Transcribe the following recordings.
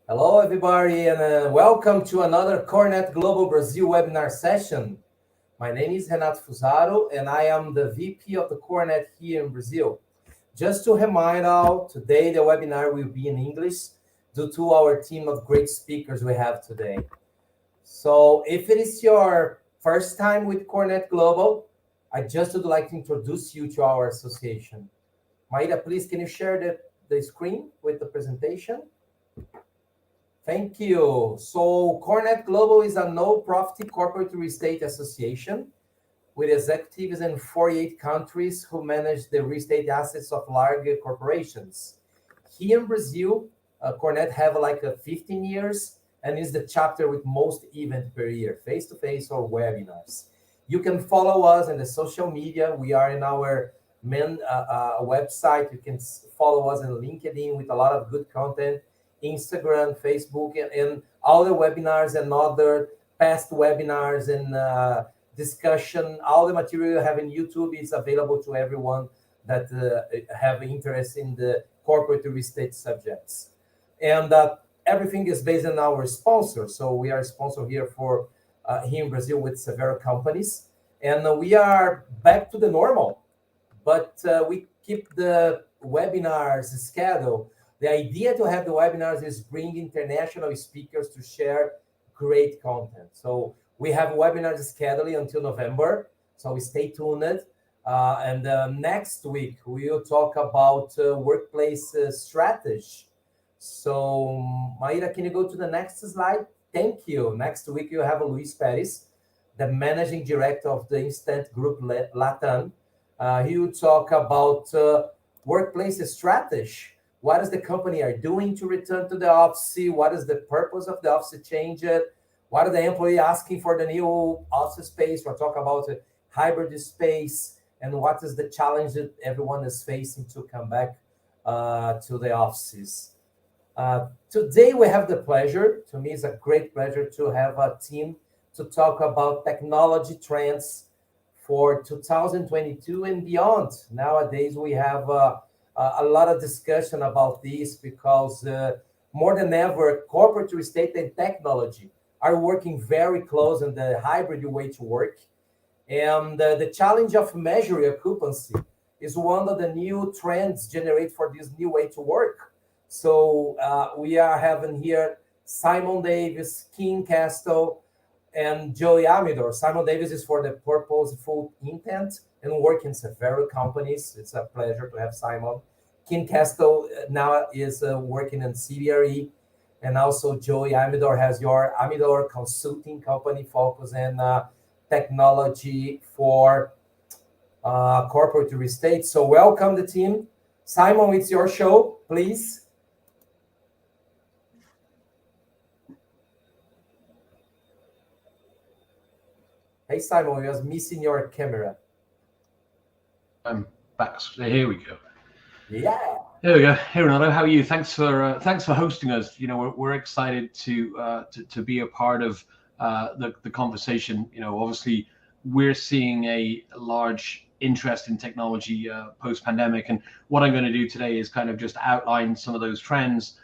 Hello, everybody, and welcome to another CoreNet Global Brazil webinar session. My name is Renato Fusaro, and I am the VP of the CoreNet here in Brazil. Just to remind all, today the webinar will be in English due to our team of great speakers we have today. So if it is your first time with CoreNet Global, I just would like to introduce you to our association. Maida, please, can you share the screen with the presentation? Thank you. So CoreNet Global is a no-profit corporate real estate association with executives in 48 countries who manage the real estate assets of large corporations. Here in Brazil, CoreNet have like 15 years and is the chapter with most events per year, face-to-face or webinars. You can follow us in the social media. We are in our main website. You can follow us on LinkedIn with a lot of good content. Instagram, Facebook, and all the webinars and other past webinars and discussion. All the material you have in YouTube is available to everyone that have interest in the corporate real estate subjects. And everything is based on our sponsor. So we are a sponsor here for here in Brazil with several companies. And we are back to the normal, but we keep the webinars schedule. The idea to have the webinars is bring international speakers to share great content. So we have webinars scheduled until November, so stay tuned. And next week, we will talk about workplace strategy. So Maida, can you go to the next slide? Thank you. Next week, you have Luis Perez, the managing director of the Instant Group Latam. He will talk about workplace strategy. What is the company are doing to return to the office? What is the purpose of the office change? What are the employee asking for the new office space? We'll talk about a hybrid space and what is the challenge that everyone is facing to come back to the offices. Today we have the pleasure, to me it's a great pleasure to have a team to talk about technology trends for 2022 and beyond. Nowadays we have a lot of discussion about this because more than ever, corporate real estate and technology are working very close in the hybrid way to work. And the challenge of measuring occupancy is one of the new trends generated for this new way to work. So we are having here Simon Davis, Kim Castle, and Joey Aamidor. Simon Davis is for the purposeful intent and working in several companies. It's a pleasure to have Simon. Kim Castle now is working in CRE, and also Joey Aamidor has your Aamidor consulting company focused in technology for corporate real estate. So welcome the team. Simon, it's your show, please. Hey, Simon, we was missing your camera. I'm back. Here we go. Yeah. There we go. Hey, Renato, how are you? Thanks for hosting us. You know, we're excited to be a part of the conversation. You know, obviously we're seeing a large interest in technology post-pandemic, and what I'm going to do today is kind of just outline some of those trends,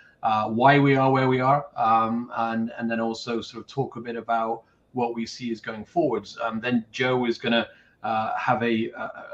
why we are where we are, and then also sort of talk a bit about what we see is going forwards. Then Joe is going to have a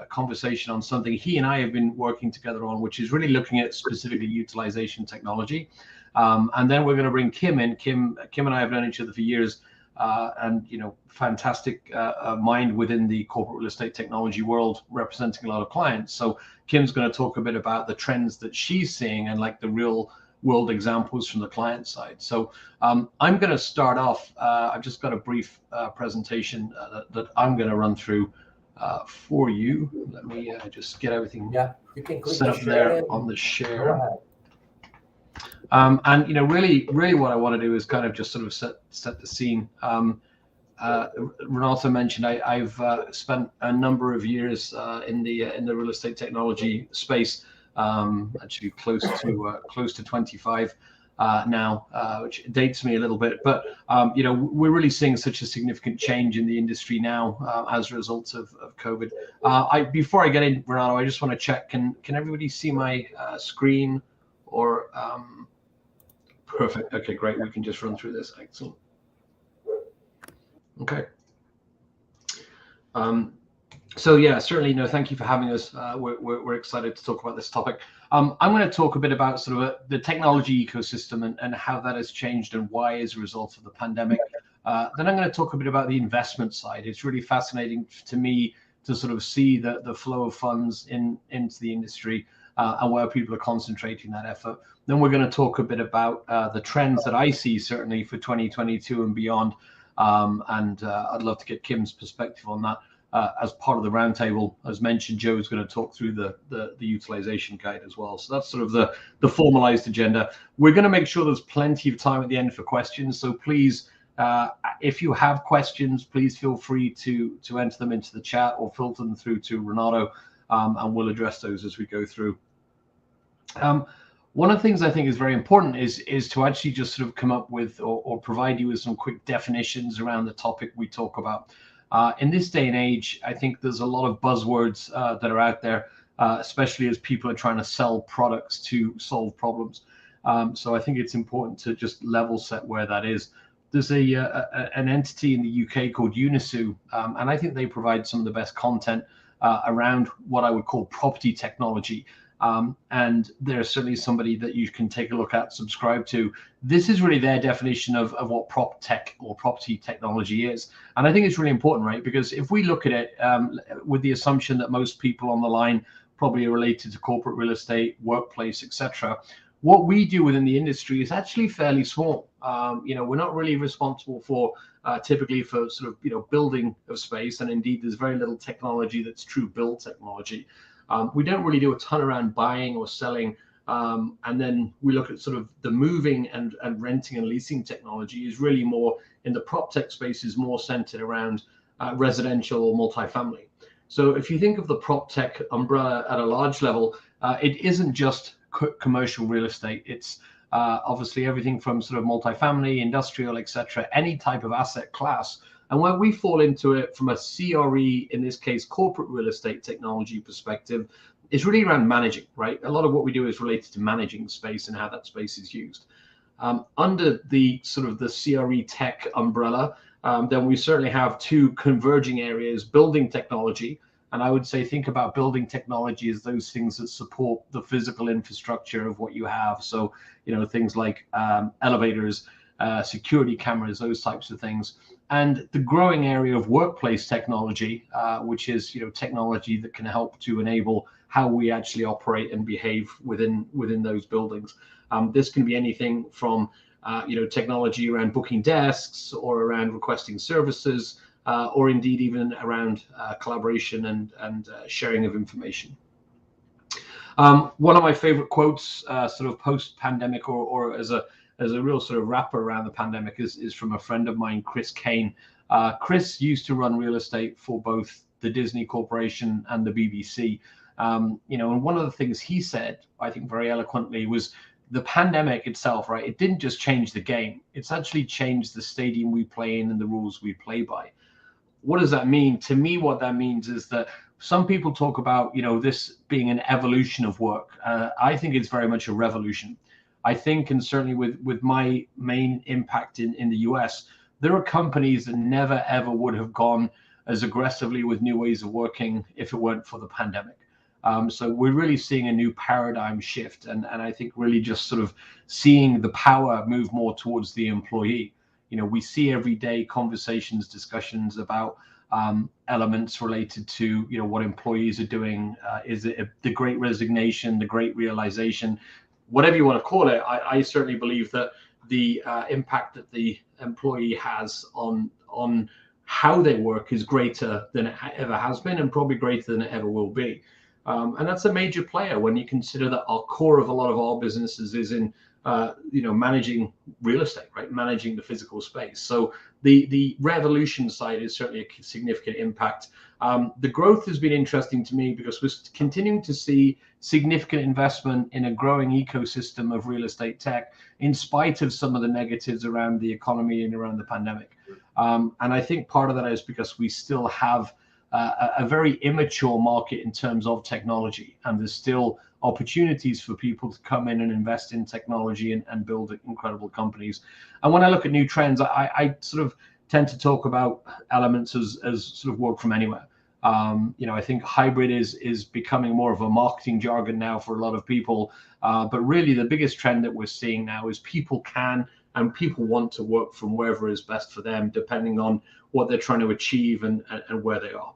conversation on something he and I have been working together on, which is really looking at specifically utilization technology. And then we're going to bring Kim in. Kim and I have known each other for years, and you know, fantastic mind within the corporate real estate technology world, representing a lot of clients. So Kim's going to talk a bit about the trends that she's seeing and like the real world examples from the client side. So I'm going to start off. I've just got a brief presentation that I'm going to run through for you. Let me just get everything you can click set up there on the share. And you know, really what I want to do is kind of just sort of set the scene. Renato mentioned I've spent a number of years in the real estate technology space. Actually close to 25 now, which dates me a little bit, but you know, we're really seeing such a significant change in the industry now as a result of COVID. Before I get in, Renato, I just want to check, can everybody see my screen, or Perfect. Okay, great. We can just run through this. Excellent. Okay. So yeah, certainly, thank you for having us. We're excited to talk about this topic. I'm going to talk a bit about sort of the technology ecosystem and how that has changed and why as a result of the pandemic. Then I'm going to talk a bit about the investment side. It's really fascinating to me to sort of see the flow of funds into the industry and where people are concentrating that effort. Then we're going to talk a bit about the trends that I see certainly for 2022 and beyond. And I'd love to get Kim's perspective on that. As part of the roundtable, as mentioned, Joe is going to talk through the utilization guide as well. So that's sort of the formalized agenda. We're going to make sure there's plenty of time at the end for questions. So please, if you have questions, please feel free to enter them into the chat or filter them through to Renato, and we'll address those as we go through. One of the things I think is very important is to actually just sort of come up with or provide you with some quick definitions around the topic we talk about. In this day and age, I think there's a lot of buzzwords that are out there, especially as people are trying to sell products to solve problems. So I think it's important to just level set where that is. There's an entity in the UK called Unisu, and I think they provide some of the best content around what I would call property technology. And they're certainly somebody that you can take a look at, subscribe to. This is really their definition of what prop tech or property technology is. And I think it's really important, right? Because if we look at it with the assumption that most people on the line probably are related to corporate real estate, workplace, etc., what we do within the industry is actually fairly small. We're not really responsible for typically for sort of, building of space. And indeed, there's very little technology that's true build technology. We don't really do a ton around buying or selling. And then we look at sort of the moving and renting and leasing technology is really more in the prop tech space, is more centered around residential or multifamily. So if you think of the prop tech umbrella at a large level, it isn't just commercial real estate. It's obviously everything from sort of multifamily, industrial, etc., any type of asset class. And where we fall into it from a CRE, in this case, corporate real estate technology perspective, is really around managing, right? A lot of what we do is related to managing space and how that space is used. Under the sort of the CRE tech umbrella, then we certainly have two converging areas, building technology. And I would say think about building technology as those things that support the physical infrastructure of what you have. So, things like elevators, security cameras, those types of things. And the growing area of workplace technology, which is technology that can help to enable how we actually operate and behave within those buildings. This can be anything from technology around booking desks or around requesting services, or indeed even around collaboration and sharing of information. One of my favorite quotes, sort of post-pandemic or as a real sort of wrapper around the pandemic is from a friend of mine, Chris Kane. Chris used to run real estate for both the Disney Corporation and the BBC. And one of the things he said, I think very eloquently, was the pandemic itself, right? It didn't just change the game. It's actually changed the stadium we play in and the rules we play by. What does that mean? To me, what that means is that some people talk about, this being an evolution of work. I think it's very much a revolution. I think, and certainly with my main impact in the US, there are companies that never, ever would have gone as aggressively with new ways of working if it weren't for the pandemic. So we're really seeing a new paradigm shift. And I think really just sort of seeing the power move more towards the employee. We see every day conversations, discussions about elements related to, what employees are doing. Is it the great resignation, the great realization? Whatever you want to call it, I certainly believe that the impact that the employee has on how they work is greater than it ever has been, and probably greater than it ever will be. And that's a major player when you consider that our core of a lot of our businesses is in managing real estate, right? Managing the physical space. So the revolution side is certainly a significant impact. The growth has been interesting to me because we're continuing to see significant investment in a growing ecosystem of real estate tech, in spite of some of the negatives around the economy and around the pandemic. And I think part of that is because we still have a very immature market in terms of technology, and there's still opportunities for people to come in and invest in technology and build incredible companies. And when I look at new trends, I sort of tend to talk about elements as sort of work from anywhere. I think hybrid is becoming more of a marketing jargon now for a lot of people, but really the biggest trend that we're seeing now is people can and people want to work from wherever is best for them, depending on what they're trying to achieve and where they are.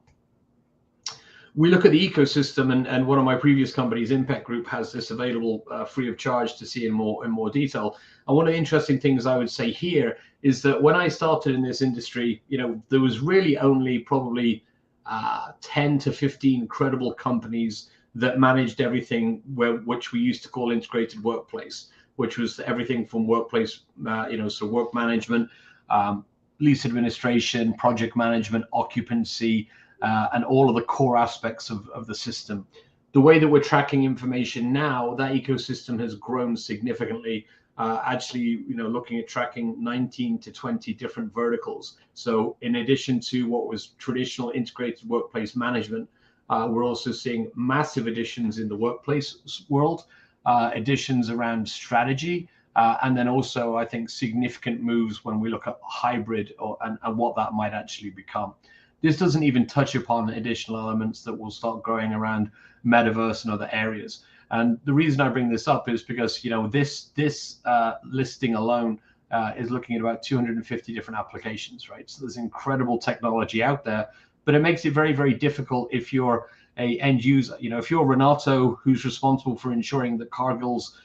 We look at the ecosystem, and one of my previous companies, Impact Group, has this available free of charge to see in more detail. And one of the interesting things I would say here is that when I started in this industry, there was really only probably 10 to 15 credible companies that managed everything, which we used to call integrated workplace, which was everything from workplace, so work management, lease administration, project management, occupancy, and all of the core aspects of the system. The way that we're tracking information now, that ecosystem has grown significantly. Actually, looking at tracking 19 to 20 different verticals. So in addition to what was traditional integrated workplace management, we're also seeing massive additions in the workplace world, additions around strategy, and then also I think significant moves when we look at hybrid and what that might actually become. This doesn't even touch upon additional elements that will start growing around metaverse and other areas. And the reason I bring this up is because this listing alone is looking at about 250 different applications, right? So there's incredible technology out there, but it makes it very, very difficult if you're a end user. If you're Renato, who's responsible for ensuring that Cargill's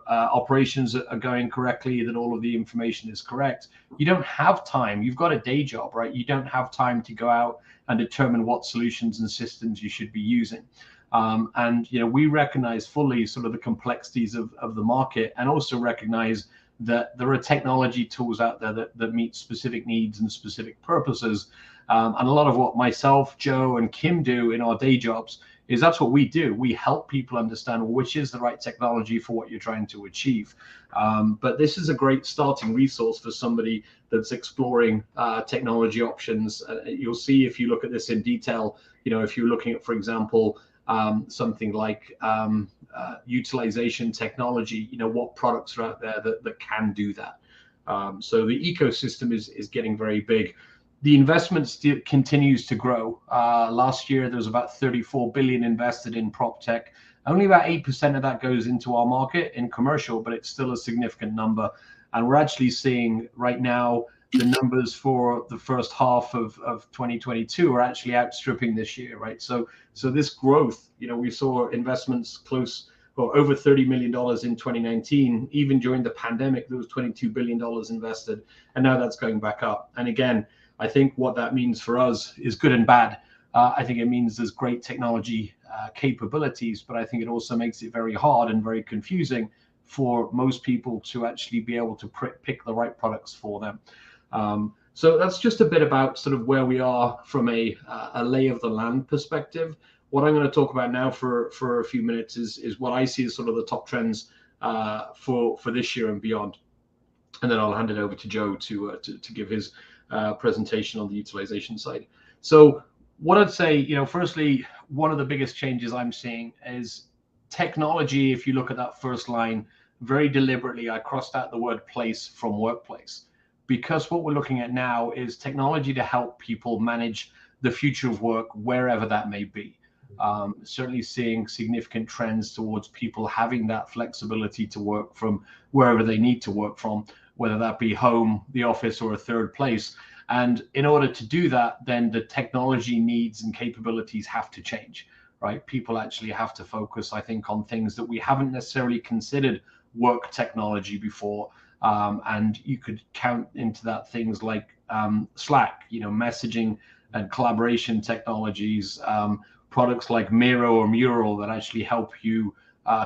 operations are going correctly, that all of the information is correct, you don't have time. You've got a day job, right? You don't have time to go out and determine what solutions and systems you should be using. We recognize fully sort of the complexities of the market, and also recognize that there are technology tools out there that meet specific needs and specific purposes. And a lot of what myself, Joe, and Kim do in our day jobs is that's what we do. We help people understand which is the right technology for what you're trying to achieve. But this is a great starting resource for somebody that's exploring technology options. You'll see if you look at this in detail, if you're looking at, for example, something like utilization technology, what products are out there that can do that. So the ecosystem is getting very big. The investment still continues to grow. Last year, there was about 34 billion invested in prop tech. Only about 8% of that goes into our market in commercial, but it's still a significant number. And we're actually seeing right now the numbers for the first half of 2022 are actually outstripping this year, right? So this growth, we saw investments close or over $30 million in 2019. Even during the pandemic, there was $22 billion invested, and now that's going back up. And again, I think what that means for us is good and bad. I think it means there's great technology capabilities, but I think it also makes it very hard and very confusing for most people to actually be able to pick the right products for them. So that's just a bit about sort of where we are from a lay of the land perspective. What I'm going to talk about now for a few minutes is what I see as sort of the top trends for this year and beyond. And then I'll hand it over to Joe to give his presentation on the utilization side. So what I'd say, firstly, one of the biggest changes I'm seeing is technology. If you look at that first line, very deliberately, I crossed out the word place from workplace, because what we're looking at now is technology to help people manage the future of work wherever that may be. Certainly seeing significant trends towards people having that flexibility to work from wherever they need to work from, whether that be home, the office, or a third place. And in order to do that, then the technology needs and capabilities have to change, right? People actually have to focus, I think, on things that we haven't necessarily considered work technology before. And you could count into that things like Slack, messaging and collaboration technologies, products like Miro or Mural that actually help you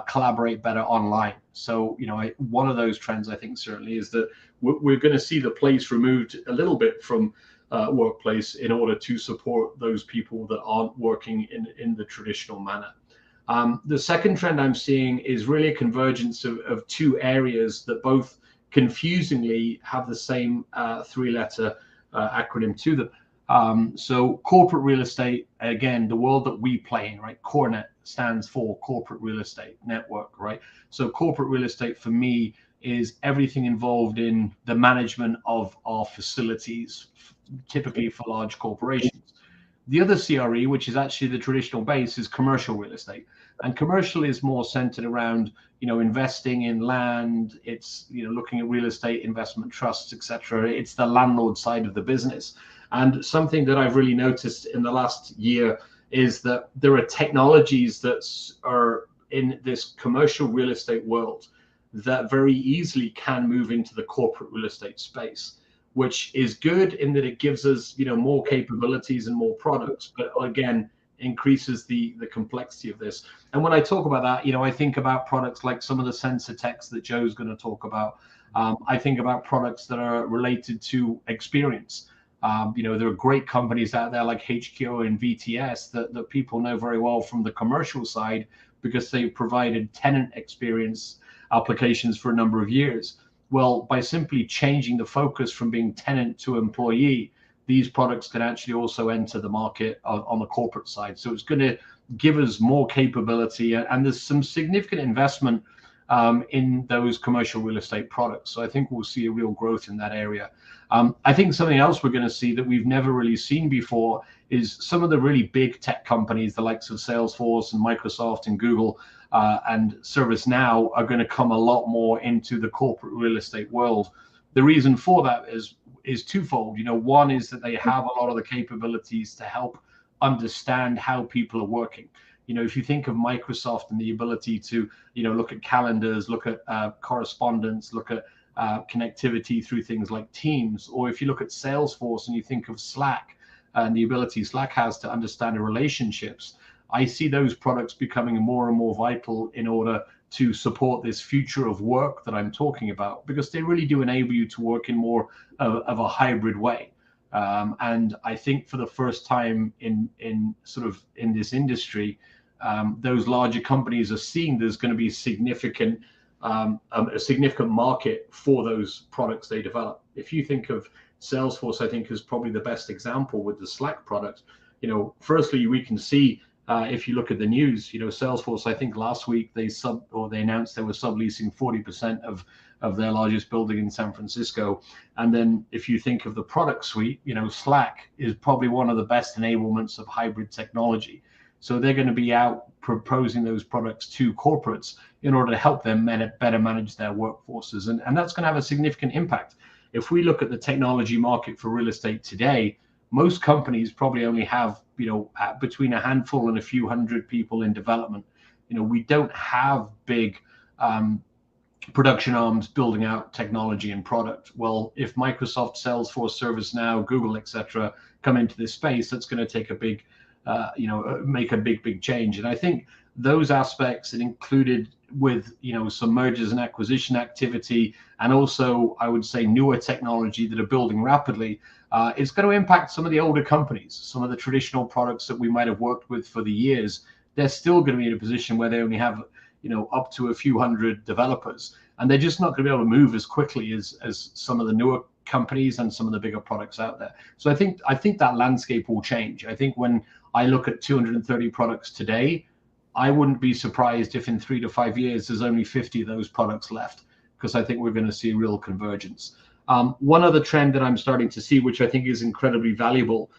collaborate better online. So, one of those trends, I think, certainly is that we're going to see the place removed a little bit from workplace in order to support those people that aren't working in the traditional manner. The second trend I'm seeing is really a convergence of two areas that both confusingly have the same three-letter acronym to them. So corporate real estate, again, the world that we play in, right? CoreNet stands for Corporate Real Estate Network, right? So corporate real estate for me is everything involved in the management of our facilities, typically for large corporations. The other CRE, which is actually the traditional base, is commercial real estate. And commercial is more centered around, investing in land. It's, looking at real estate investment trusts, etc. It's the landlord side of the business. And something that I've really noticed in the last year is that there are technologies that are in this commercial real estate world that very easily can move into the corporate real estate space, which is good in that it gives us, more capabilities and more products, but again, increases the complexity of this. And when I talk about that, I think about products like some of the sensor techs that Joe's going to talk about. I think about products that are related to experience. There are great companies out there like HQO and VTS that people know very well from the commercial side because they've provided tenant experience applications for a number of years. Well, by simply changing the focus from being tenant to employee, these products can actually also enter the market on the corporate side. So it's going to give us more capability, and there's some significant investment in those commercial real estate products. So I think we'll see a real growth in that area. I think something else we're going to see that we've never really seen before is some of the really big tech companies, the likes of Salesforce and Microsoft and Google and ServiceNow, are going to come a lot more into the corporate real estate world. The reason for that is twofold. One is that they have a lot of the capabilities to help understand how people are working. If you think of Microsoft and the ability to, look at calendars, look at correspondence, look at connectivity through things like Teams, or if you look at Salesforce and you think of Slack and the ability Slack has to understand relationships, I see those products becoming more and more vital in order to support this future of work that I'm talking about, because they really do enable you to work in more of a hybrid way. And I think for the first time in this industry, those larger companies are seeing there's going to be a significant market for those products they develop. If you think of Salesforce, I think is probably the best example with the Slack product. Firstly, we can see if you look at the news, Salesforce, I think last week they announced they were subleasing 40% of their largest building in San Francisco. And then if you think of the product suite, Slack is probably one of the best enablements of hybrid technology. So they're going to be out proposing those products to corporates in order to help them better manage their workforces. And that's going to have a significant impact. If we look at the technology market for real estate today, most companies probably only have, between a handful and a few hundred people in development. We don't have big production arms building out technology and product. Well, if Microsoft, Salesforce, ServiceNow, Google, etc., come into this space, that's going to take a big, make a big change. And I think those aspects, and included with some mergers and acquisition activity, and also I would say newer technology that are building rapidly, it's going to impact some of the older companies. Some of the traditional products that we might have worked with for the years, they're still going to be in a position where they only have up to a few hundred developers, and they're just not going to be able to move as quickly as some of the newer companies and some of the bigger products out there. So I think that landscape will change. I think when I look at 230 products today, I wouldn't be surprised if in 3 to 5 years there's only 50 of those products left, because I think we're going to see real convergence. One other trend that I'm starting to see, which I think is incredibly valuable,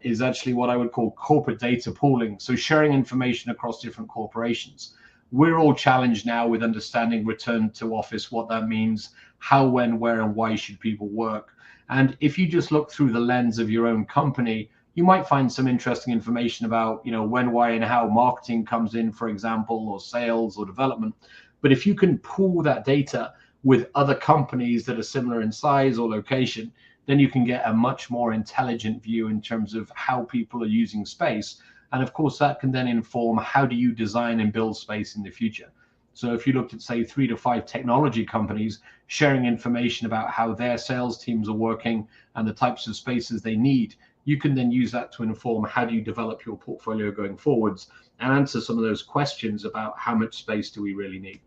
is actually what I would call corporate data pooling. So sharing information across different corporations. We're all challenged now with understanding return to office, what that means, how, when, where, and why should people work. And if you just look through the lens of your own company, you might find some interesting information about, when, why, and how marketing comes in, for example, or sales or development. But if you can pool that data with other companies that are similar in size or location, then you can get a much more intelligent view in terms of how people are using space. And of course, that can then inform how do you design and build space in the future. So if you looked at, say, 3 to 5 technology companies sharing information about how their sales teams are working and the types of spaces they need, you can then use that to inform how do you develop your portfolio going forwards and answer some of those questions about how much space do we really need.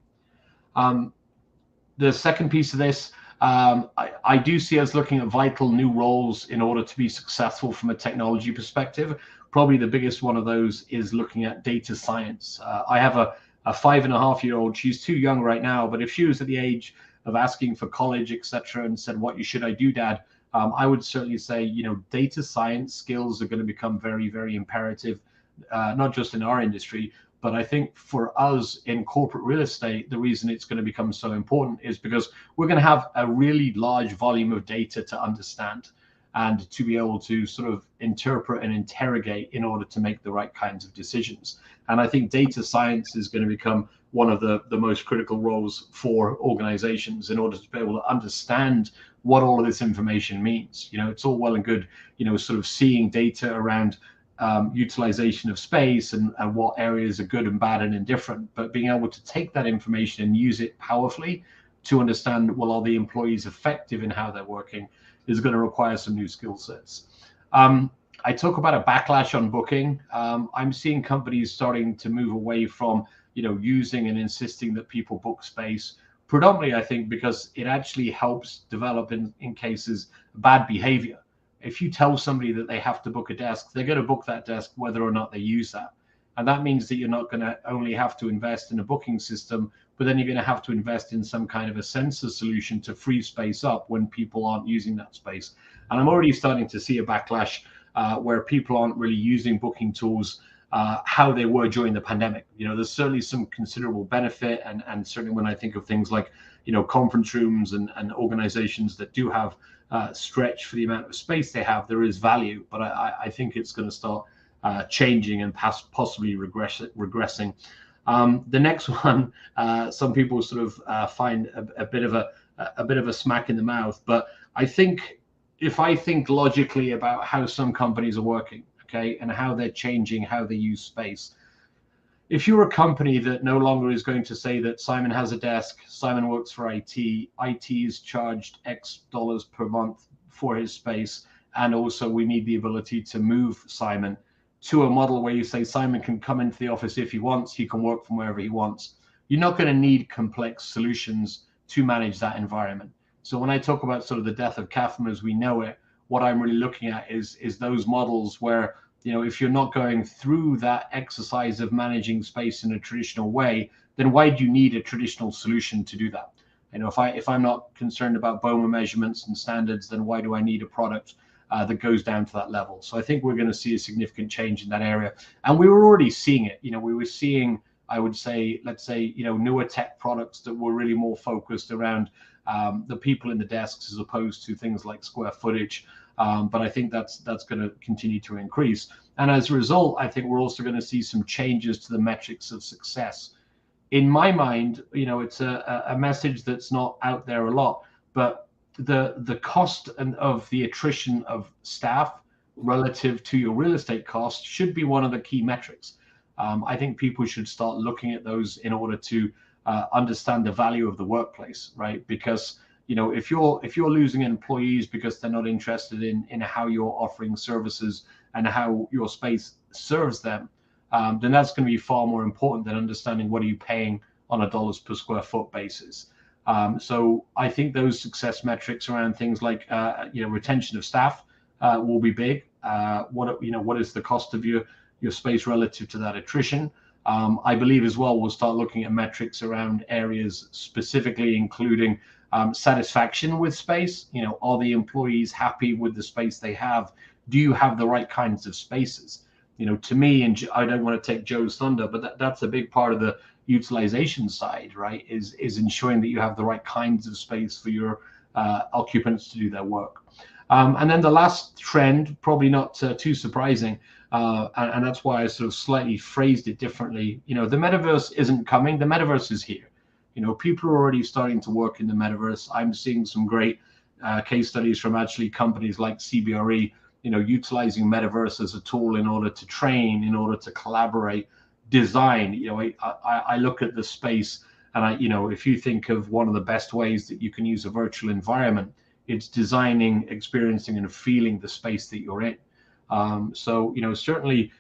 The second piece of this, I do see us looking at vital new roles in order to be successful from a technology perspective. Probably the biggest one of those is looking at data science. I have a 5.5-year-old. She's too young right now, but if she was at the age of asking for college, etc., and said, "What should I do, Dad?" I would certainly say, data science skills are going to become very, very imperative, not just in our industry, but I think for us in corporate real estate, the reason it's going to become so important is because we're going to have a really large volume of data to understand and to be able to sort of interpret and interrogate in order to make the right kinds of decisions. And I think data science is going to become one of the most critical roles for organizations in order to be able to understand what all of this information means. It's all well and good, sort of seeing data around utilization of space and what areas are good and bad and indifferent, but being able to take that information and use it powerfully to understand, well, are the employees effective in how they're working, is going to require some new skill sets. I talk about a backlash on booking. I'm seeing companies starting to move away from using and insisting that people book space, predominantly I think because it actually helps develop in cases bad behavior. If you tell somebody that they have to book a desk, they're going to book that desk whether or not they use that. And that means that you're not going to only have to invest in a booking system, but then you're going to have to invest in some kind of a sensor solution to free space up when people aren't using that space. And I'm already starting to see a backlash where people aren't really using booking tools how they were during the pandemic. There's certainly some considerable benefit, and certainly when I think of things like conference rooms and organizations that do have stretch for the amount of space they have, there is value, but I think it's going to start changing and possibly regressing. The next one, some people sort of find a bit of a smack in the mouth, but I think if I think logically about how some companies are working, okay, and how they're changing how they use space. If you're a company that no longer is going to say that Simon has a desk, Simon works for IT is charged X dollars per month for his space, and also we need the ability to move Simon to a model where you say Simon can come into the office if he wants, he can work from wherever he wants. You're not going to need complex solutions to manage that environment. So when I talk about sort of the death of CAFM as we know it, what I'm really looking at is those models where, if you're not going through that exercise of managing space in a traditional way, then why do you need a traditional solution to do that? If I'm not concerned about BOMA measurements and standards, then why do I need a product that goes down to that level? So I think we're going to see a significant change in that area. And we were already seeing it. We were seeing, I would say, let's say, newer tech products that were really more focused around the people in the desks as opposed to things like square footage. But I think that's going to continue to increase. And as a result, I think we're also going to see some changes to the metrics of success. In my mind, it's a message that's not out there a lot, but the cost of the attrition of staff relative to your real estate cost should be one of the key metrics. I think people should start looking at those in order to understand the value of the workplace, right? Because if you're losing employees because they're not interested in how you're offering services and how your space serves them, then that's going to be far more important than understanding what are you paying on a dollars per square foot basis. So I think those success metrics around things like retention of staff will be big. What is the cost of your space relative to that attrition? I believe as well we'll start looking at metrics around areas specifically including satisfaction with space. Are the employees happy with the space they have? Do you have the right kinds of spaces? To me, and I don't want to take Joe's thunder, but that's a big part of the utilization side, right? Is ensuring that you have the right kinds of space for your occupants to do their work. And then the last trend, probably not too surprising, and that's why I sort of slightly phrased it differently. The metaverse isn't coming. The metaverse is here. People are already starting to work in the metaverse. I'm seeing some great case studies from actually companies like CBRE, utilizing metaverse as a tool in order to train, in order to collaborate, design. I look at the space and if you think of one of the best ways that you can use a virtual environment, it's designing, experiencing, and feeling the space that you're in. So certainly,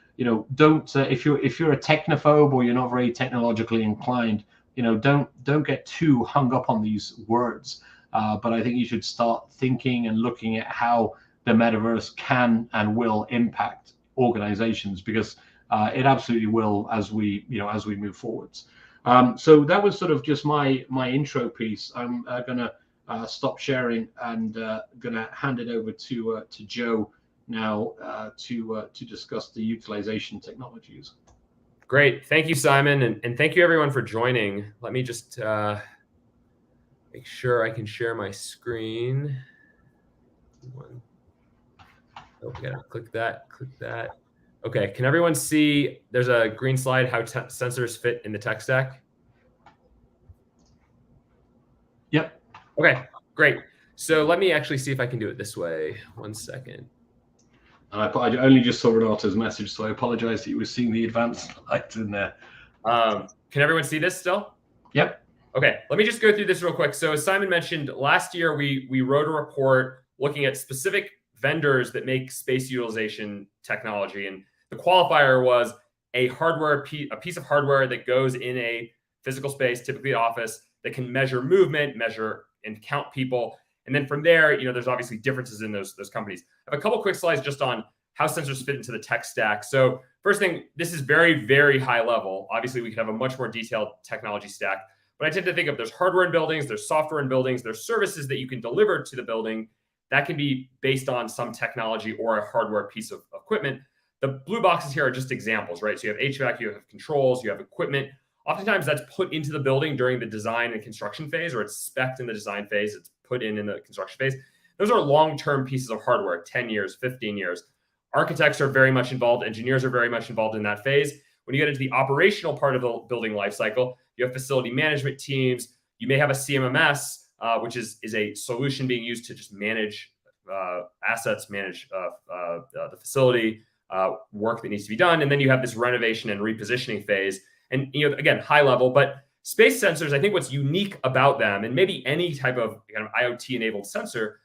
don't if you're a technophobe or you're not very technologically inclined, don't get too hung up on these words. but I think you should start thinking and looking at how the metaverse can and will impact organizations, because it absolutely will as we move forwards. So that was sort of just my intro piece. I'm gonna stop sharing and gonna hand it over to Joe now to discuss the utilization technologies. Great, thank you, Simon, and thank you everyone for joining. Let me just make sure I can share my screen. Okay, click that. Okay, can everyone see? There's a green slide, how sensors fit in the tech stack. Yep. Okay, great. So let me actually see if I can do it this way. 1 second. I only just saw Renato's message, so I apologize that you were seeing the advanced slides in there. Can everyone see this still? Yep. Okay, let me just go through this real quick. So as Simon mentioned, last year we wrote a report looking at specific vendors that make space utilization technology, and the qualifier was a piece of hardware that goes in a physical space, typically office, that can measure movement, measure and count people. And then from there, there's obviously differences in those companies. I have a couple quick slides just on how sensors fit into the tech stack. So first thing, this is very, very high level. Obviously, we could have a much more detailed technology stack, but I tend to think of there's hardware in buildings, there's software in buildings, there's services that you can deliver to the building that can be based on some technology or a hardware piece of equipment. The blue boxes here are just examples, right? So you have HVAC, you have controls, you have equipment. Oftentimes that's put into the building during the design and construction phase, or it's spec'd in the design phase, it's put in the construction phase. Those are long-term pieces of hardware, 10 years, 15 years. Architects are very much involved, engineers are very much involved in that phase. When you get into the operational part of the building lifecycle, you have facility management teams, you may have a CMMS, which is a solution being used to just manage assets, manage the facility, work that needs to be done. And then you have this renovation and repositioning phase. And again, high level, but space sensors, I think what's unique about them, and maybe any type of kind of IoT-enabled sensor,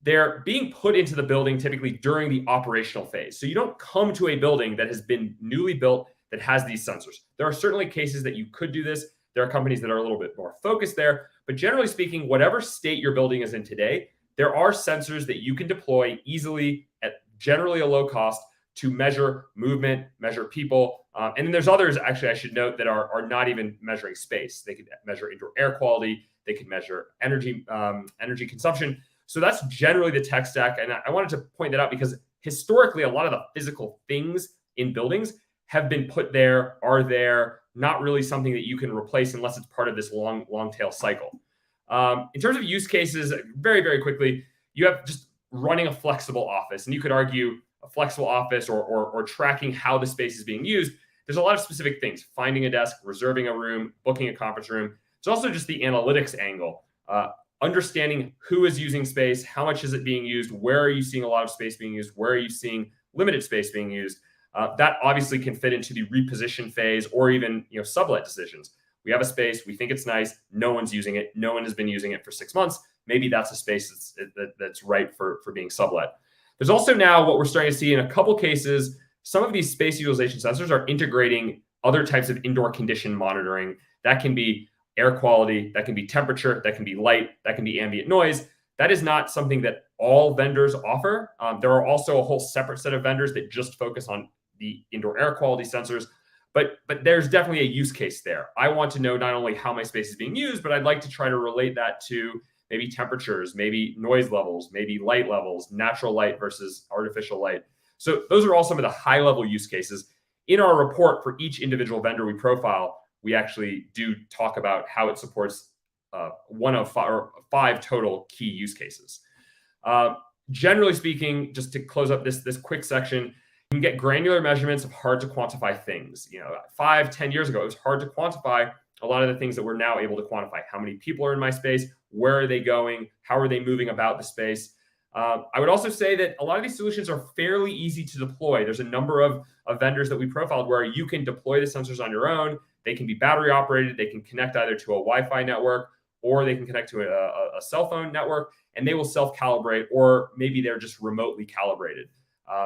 they're being put into the building typically during the operational phase. So you don't come to a building that has been newly built that has these sensors. There are certainly cases that you could do this. There are companies that are a little bit more focused there, but generally speaking, whatever state your building is in today, there are sensors that you can deploy easily at generally a low cost to measure movement, measure people. And then there's others, actually, I should note, that are not even measuring space. They could measure indoor air quality. They could measure energy consumption. So that's generally the tech stack. And I wanted to point that out because historically, a lot of the physical things in buildings have been put there, are there, not really something that you can replace unless it's part of this long tail cycle. In terms of use cases, very, very quickly, you have just running a flexible office. And you could argue a flexible office or tracking how the space is being used. There's a lot of specific things: finding a desk, reserving a room, booking a conference room. It's also just the analytics angle, understanding who is using space, how much is it being used, where are you seeing a lot of space being used, where are you seeing limited space being used. That obviously can fit into the reposition phase or even sublet decisions. We have a space, we think it's nice, no one's using it, no one has been using it for 6 months. Maybe that's a space that's right for being sublet. There's also now what we're starting to see in a couple cases, some of these space utilization sensors are integrating other types of indoor condition monitoring. That can be air quality, that can be temperature, that can be light, that can be ambient noise. That is not something that all vendors offer. There are also a whole separate set of vendors that just focus on the indoor air quality sensors, but there's definitely a use case there. I want to know not only how my space is being used, but I'd like to try to relate that to maybe temperatures, maybe noise levels, maybe light levels, natural light versus artificial light. So those are all some of the high level use cases. In our report for each individual vendor we profile, we actually do talk about how it supports one of five total key use cases. Generally speaking, just to close up this quick section, you can get granular measurements of hard to quantify things. 5-10 years ago, it was hard to quantify a lot of the things that we're now able to quantify. How many people are in my space? Where are they going? How are they moving about the space? I would also say that a lot of these solutions are fairly easy to deploy. There's a number of vendors that we profiled where you can deploy the sensors on your own. They can be battery operated. They can connect either to a Wi-Fi network or they can connect to a cell phone network, and they will self-calibrate, or maybe they're just remotely calibrated.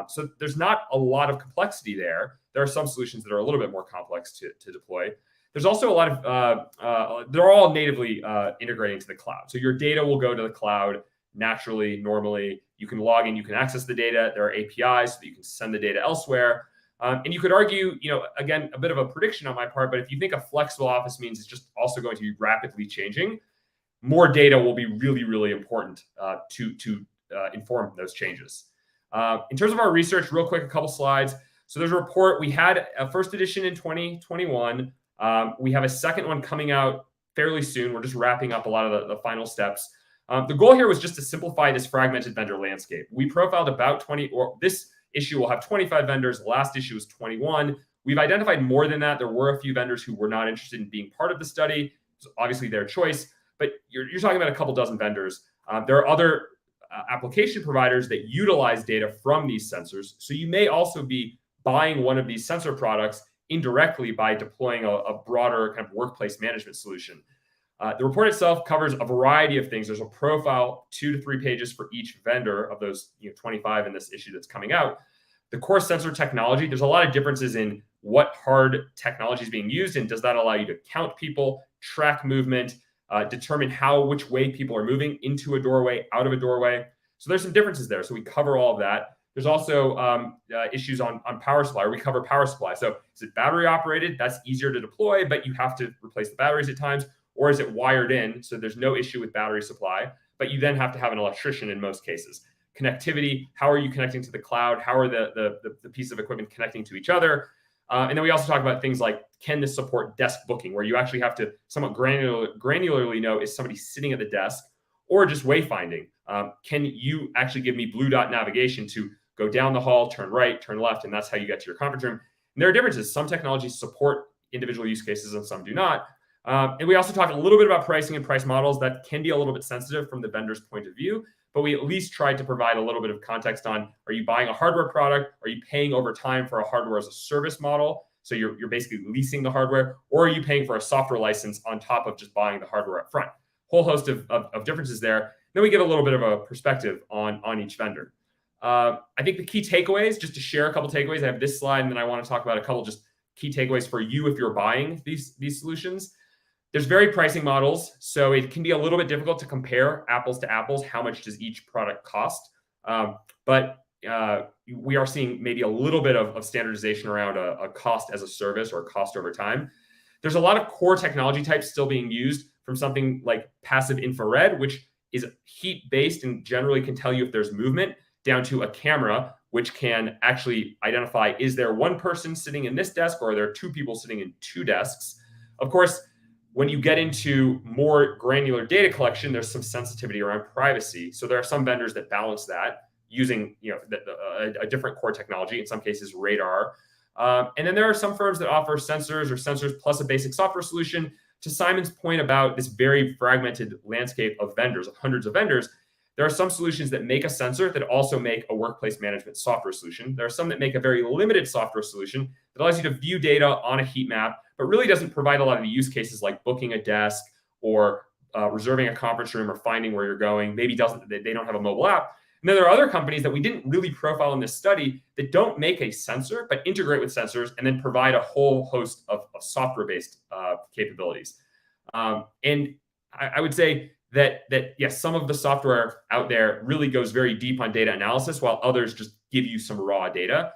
So there's not a lot of complexity there. There are some solutions that are a little bit more complex to deploy. There's also a lot of, they're all natively integrating to the cloud. So your data will go to the cloud naturally, normally. You can log in, you can access the data. There are APIs so that you can send the data elsewhere. And you could argue, again, a bit of a prediction on my part, but if you think a flexible office means it's just also going to be rapidly changing, more data will be really, really important to inform those changes. In terms of our research, real quick, a couple slides. So there's a report. We had a first edition in 2021. We have a second one coming out fairly soon. We're just wrapping up a lot of the final steps. The goal here was just to simplify this fragmented vendor landscape. We profiled about 20, or this issue will have 25 vendors. The last issue was 21. We've identified more than that. There were a few vendors who were not interested in being part of the study. It's obviously their choice, but you're talking about a couple dozen vendors. There are other application providers that utilize data from these sensors. So you may also be buying one of these sensor products indirectly by deploying a broader kind of workplace management solution. The report itself covers a variety of things. There's a profile, 2 to 3 pages for each vendor of those 25 in this issue that's coming out. The core sensor technology, there's a lot of differences in what hard technology is being used, and does that allow you to count people, track movement, determine which way people are moving into a doorway, out of a doorway. So there's some differences there. So we cover all of that. There's also issues on power supply. We cover power supply. So is it battery operated? That's easier to deploy, but you have to replace the batteries at times. Or is it wired in? So there's no issue with battery supply, but you then have to have an electrician in most cases. Connectivity, how are you connecting to the cloud? How are the pieces of equipment connecting to each other? And then we also talk about things like, can this support desk booking, where you actually have to somewhat granularly know, is somebody sitting at the desk, or just wayfinding? Can you actually give me blue dot navigation to go down the hall, turn right, turn left, and that's how you get to your conference room? And there are differences. Some technologies support individual use cases and some do not. And we also talked a little bit about pricing and price models that can be a little bit sensitive from the vendor's point of view, but we at least tried to provide a little bit of context on, are you buying a hardware product? Are you paying over time for a hardware as a service model? So you're basically leasing the hardware, or are you paying for a software license on top of just buying the hardware up front? Whole host of differences there. Then we get a little bit of a perspective on each vendor. I think the key takeaways, just to share a couple takeaways, I have this slide, and then I want to talk about a couple just key takeaways for you if you're buying these solutions. There's varied pricing models, so it can be a little bit difficult to compare apples to apples. How much does each product cost? But we are seeing maybe a little bit of standardization around a cost as a service or cost over time. There's a lot of core technology types still being used, from something like passive infrared, which is heat-based and generally can tell you if there's movement, down to a camera, which can actually identify, is there one person sitting in this desk, or are there 2 people sitting in 2 desks? Of course, when you get into more granular data collection, there's some sensitivity around privacy. So there are some vendors that balance that using a different core technology, in some cases radar. And then there are some firms that offer sensors plus a basic software solution. To Simon's point about this very fragmented landscape of vendors, of hundreds of vendors, there are some solutions that make a sensor that also make a workplace management software solution. There are some that make a very limited software solution that allows you to view data on a heat map, but really doesn't provide a lot of the use cases like booking a desk or reserving a conference room or finding where you're going. Maybe they don't have a mobile app. And then there are other companies that we didn't really profile in this study that don't make a sensor, but integrate with sensors and then provide a whole host of software-based capabilities. And I would say that yes, some of the software out there really goes very deep on data analysis, while others just give you some raw data.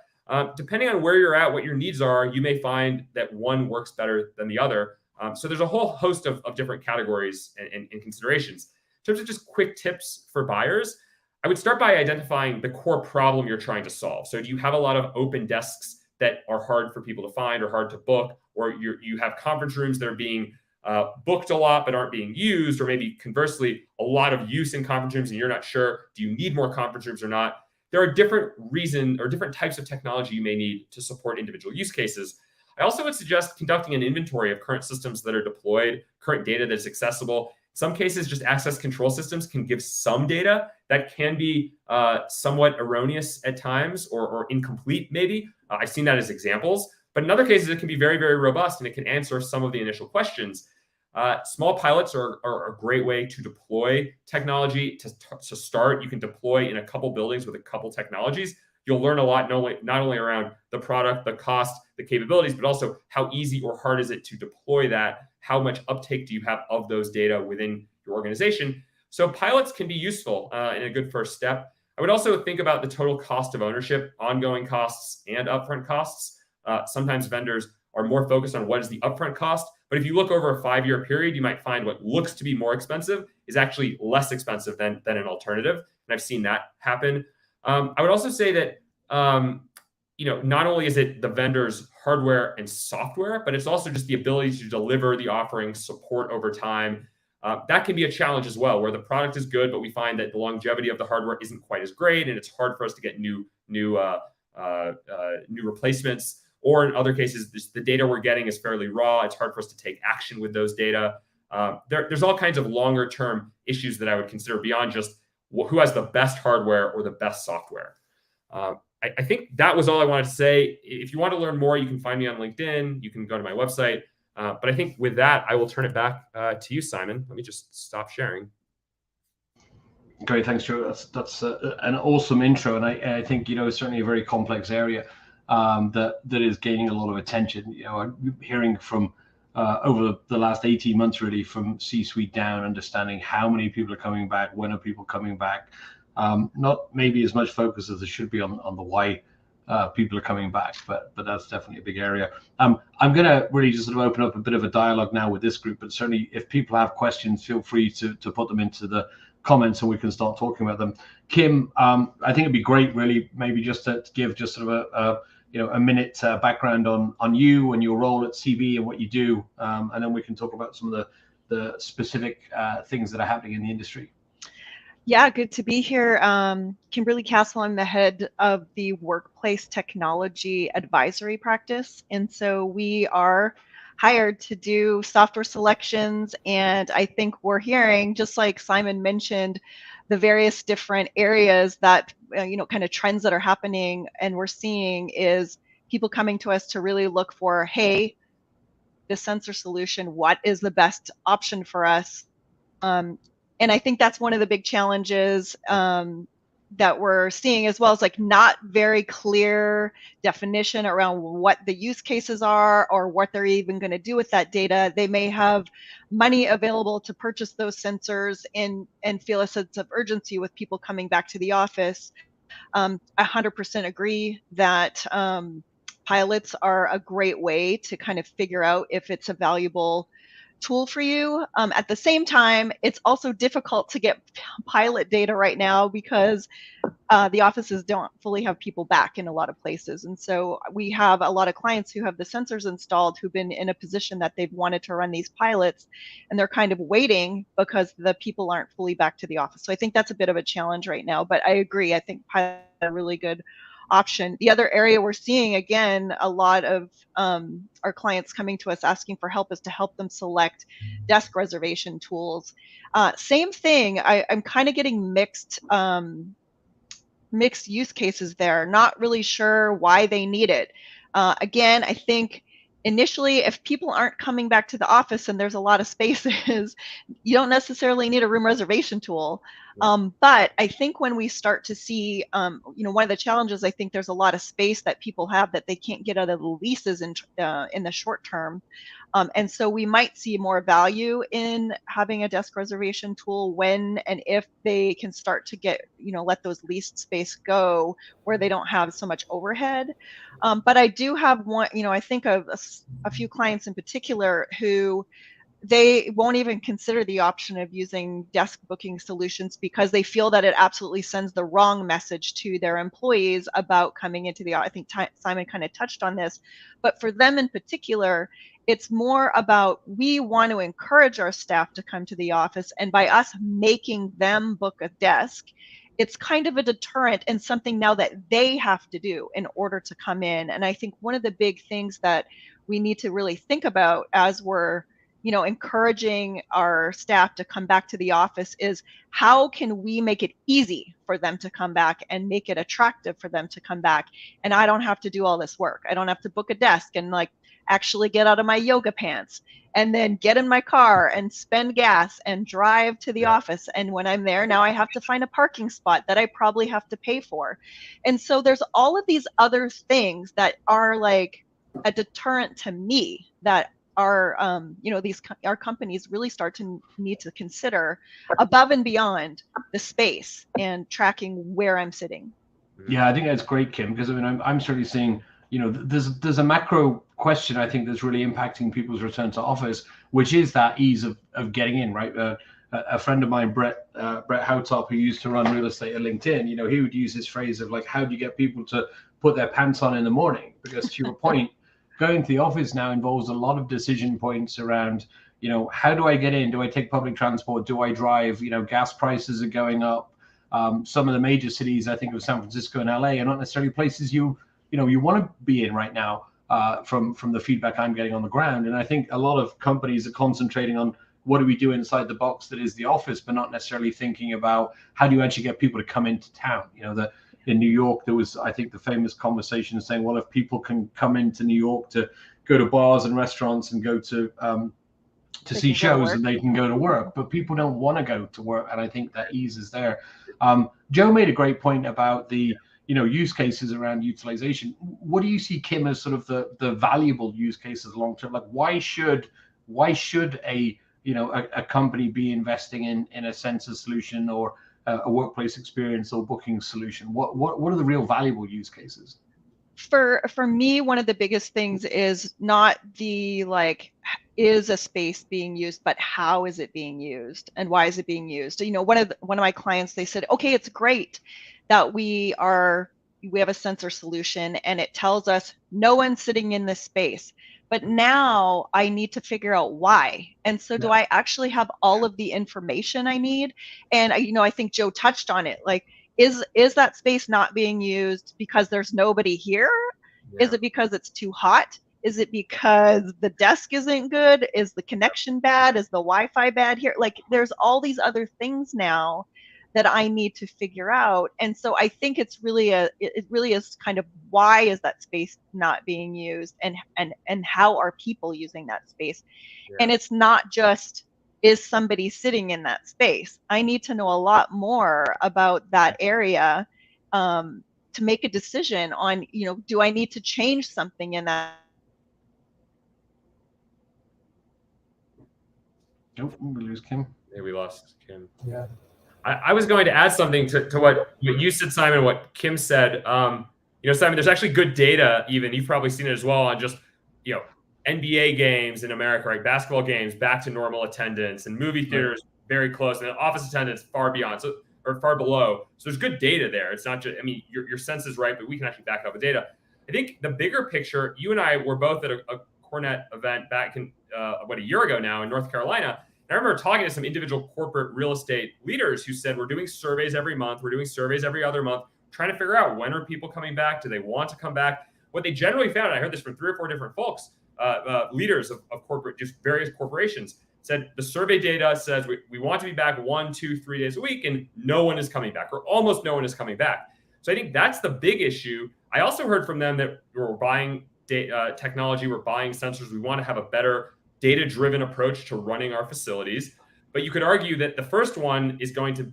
Depending on where you're at, what your needs are, you may find that one works better than the other. So there's a whole host of different categories and considerations. In terms of just quick tips for buyers, I would start by identifying the core problem you're trying to solve. So do you have a lot of open desks that are hard for people to find or hard to book, or you have conference rooms that are being booked a lot but aren't being used, or maybe conversely, a lot of use in conference rooms and you're not sure, do you need more conference rooms or not? There are different different types of technology you may need to support individual use cases. I also would suggest conducting an inventory of current systems that are deployed, current data that's accessible. In some cases, just access control systems can give some data that can be somewhat erroneous at times or incomplete maybe. I've seen that as examples. But in other cases, it can be very, very robust and it can answer some of the initial questions. Small pilots are a great way to deploy technology to start. You can deploy in a couple buildings with a couple technologies. you'll learn a lot, not only around the product, the cost, the capabilities, but also how easy or hard is it to deploy that? How much uptake do you have of those data within your organization? So pilots can be useful in a good first step. I would also think about the total cost of ownership, ongoing costs and upfront costs. Sometimes vendors are more focused on what is the upfront cost, but if you look over a 5-year period, you might find what looks to be more expensive is actually less expensive than an alternative. And I've seen that happen. I would also say that not only is it the vendor's hardware and software, but it's also just the ability to deliver the offering support over time. That can be a challenge as well, where the product is good, but we find that the longevity of the hardware isn't quite as great, and it's hard for us to get new replacements. Or in other cases, the data we're getting is fairly raw. It's hard for us to take action with those data. There's all kinds of longer term issues that I would consider beyond just who has the best hardware or the best software. I think that was all I wanted to say. If you want to learn more, you can find me on LinkedIn. You can go to my website. But I think with that, I will turn it back to you, Simon. Let me just stop sharing. Great, thanks, Joe. That's an awesome intro, and I think it's certainly a very complex area that is gaining a lot of attention. I'm hearing from over the last 18 months, really, from C-suite down, understanding how many people are coming back, when are people coming back. Not maybe as much focus as there should be on the why people are coming back, but that's definitely a big area. I'm going to really just sort of open up a bit of a dialogue now with this group, but certainly if people have questions, feel free to put them into the comments and we can start talking about them. Kim, I think it'd be great, really, maybe just to give just sort of a minute background on you and your role at CB and what you do, and then we can talk about some of the specific things that are happening in the industry. Yeah, good to be here. Kimberly Castle, I'm the head of the Workplace Technology Advisory Practice. And so we are hired to do software selections. And I think we're hearing, just like Simon mentioned, the various different areas that, kind of trends that are happening. And we're seeing is people coming to us to really look for, hey, this sensor solution, what is the best option for us? And I think that's one of the big challenges that we're seeing, as well as like not very clear definition around what the use cases are or what they're even going to do with that data. They may have money available to purchase those sensors and feel a sense of urgency with people coming back to the office. 100% agree that pilots are a great way to kind of figure out if it's a valuable tool for you. At the same time, it's also difficult to get pilot data right now because the offices don't fully have people back in a lot of places. And so we have a lot of clients who have the sensors installed who've been in a position that they've wanted to run these pilots, and they're kind of waiting because the people aren't fully back to the office. So I think that's a bit of a challenge right now, but I agree. I think pilot is a really good option. The other area we're seeing, again, a lot of our clients coming to us asking for help is to help them select desk reservation tools. Same thing. I'm kind of getting mixed use cases there. Not really sure why they need it. Again, I think initially, if people aren't coming back to the office and there's a lot of spaces, you don't necessarily need a room reservation tool. But I think when we start to see, one of the challenges, I think there's a lot of space that people have that they can't get out of the leases in the short term. And so we might see more value in having a desk reservation tool when and if they can start to get, let those leased space go where they don't have so much overhead. But I do have one, I think of a few clients in particular who they won't even consider the option of using desk booking solutions because they feel that it absolutely sends the wrong message to their employees about coming into the office. I think Simon kind of touched on this, but for them in particular, it's more about we want to encourage our staff to come to the office, and by us making them book a desk, it's kind of a deterrent and something now that they have to do in order to come in. And I think one of the big things that we need to really think about as we're encouraging our staff to come back to the office is how can we make it easy for them to come back and make it attractive for them to come back? And I don't have to do all this work. I don't have to book a desk and like actually get out of my yoga pants and then get in my car and spend gas and drive to the office. And when I'm there, now I have to find a parking spot that I probably have to pay for. And so there's all of these other things that are like a deterrent to me that our our companies really start to need to consider above and beyond the space and tracking where I'm sitting. Yeah, I think that's great, Kim, because I mean I'm certainly seeing, there's a macro question I think that's really impacting people's return to office, which is that ease of getting in, right? A friend of mine, Brett Houtop, who used to run real estate at LinkedIn, he would use this phrase of like, how do you get people to put their pants on in the morning? Because to your point, going to the office now involves a lot of decision points around, how do I get in? Do I take public transport? Do I drive? Gas prices are going up. Some of the major cities, I think of San Francisco and LA, are not necessarily places you want to be in right now, from the feedback I'm getting on the ground. And I think a lot of companies are concentrating on what do we do inside the box that is the office, but not necessarily thinking about how do you actually get people to come into town. In New York, there was, I think, the famous conversation saying, well, if people can come into New York to go to bars and restaurants and go to see shows, and they can go to work, but people don't want to go to work. And I think that ease is there. Joe made a great point about the use cases around utilization. What do you see, Kim, as sort of the valuable use cases long term? Like, why should a company be investing in a sensor solution or a workplace experience or booking solution? What are the real valuable use cases? For me, one of the biggest things is not the like, is a space being used, but how is it being used and why is it being used? One of my clients, they said, okay, it's great that we have a sensor solution and it tells us no one's sitting in this space, but now I need to figure out why. And so do I actually have all of the information I need? And I think Joe touched on it. Like, is that space not being used because there's nobody here? Yeah. Is it because it's too hot? Is it because the desk isn't good? Is the connection bad? Is the Wi-Fi bad here? Like, there's all these other things now that I need to figure out. And so I think it really is kind of, why is that space not being used, and how are people using that space? Yeah. And it's not just, is somebody sitting in that space? I need to know a lot more about that area to make a decision on, do I need to change something in that? Nope, we lose Kim. Yeah, we lost Kim. Yeah. I was going to add something to what you said, Simon, what Kim said. Simon, there's actually good data, even you've probably seen it as well, on just, NBA games in America, right? Basketball games back to normal attendance, and movie theaters very close, and office attendance far beyond, or far below. So there's good data there. It's not just, your sense is right, but we can actually back up with data. I think the bigger picture, you and I were both at a CoreNet event back in a year ago now in North Carolina. And I remember talking to some individual corporate real estate leaders who said, we're doing surveys every month. We're doing surveys every other month, trying to figure out, when are people coming back? Do they want to come back? What they generally found, and I heard this from 3 or 4 different folks, leaders of corporate, just various corporations, said the survey data says we want to be back 1, 2, 3 days a week, and no one is coming back, or almost no one is coming back. So I think that's the big issue. I also heard from them that we're buying technology, we're buying sensors. We want to have a better data-driven approach to running our facilities. But you could argue that the first one is going to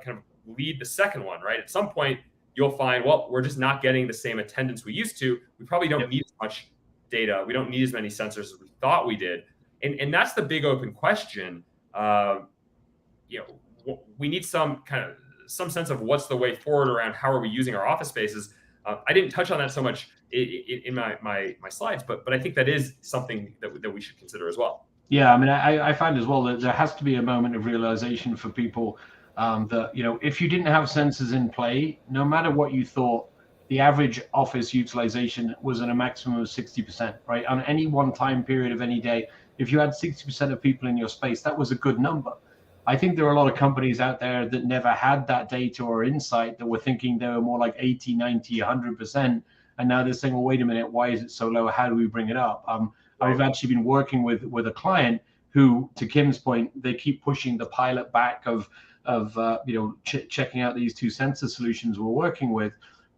kind of lead the second one, right? At some point, you'll find, well, we're just not getting the same attendance we used to. We probably don't need as much data. We don't need as many sensors as we thought we did. And that's the big open question. We need some sense of what's the way forward around how are we using our office spaces. I didn't touch on that so much in my slides, but I think that is something that we should consider as well. Yeah, I find as well that there has to be a moment of realization for people that, if you didn't have sensors in play, no matter what you thought, the average office utilization was at a maximum of 60%, right? On any one time period of any day, if you had 60% of people in your space, that was a good number. I think there are a lot of companies out there that never had that data or insight, that were thinking they were more like 80, 90, 100%. And now they're saying, well, wait a minute, why is it so low? How do we bring it up? I've actually been working with a client who, to Kim's point, they keep pushing the pilot back of checking out these two sensor solutions we're working with,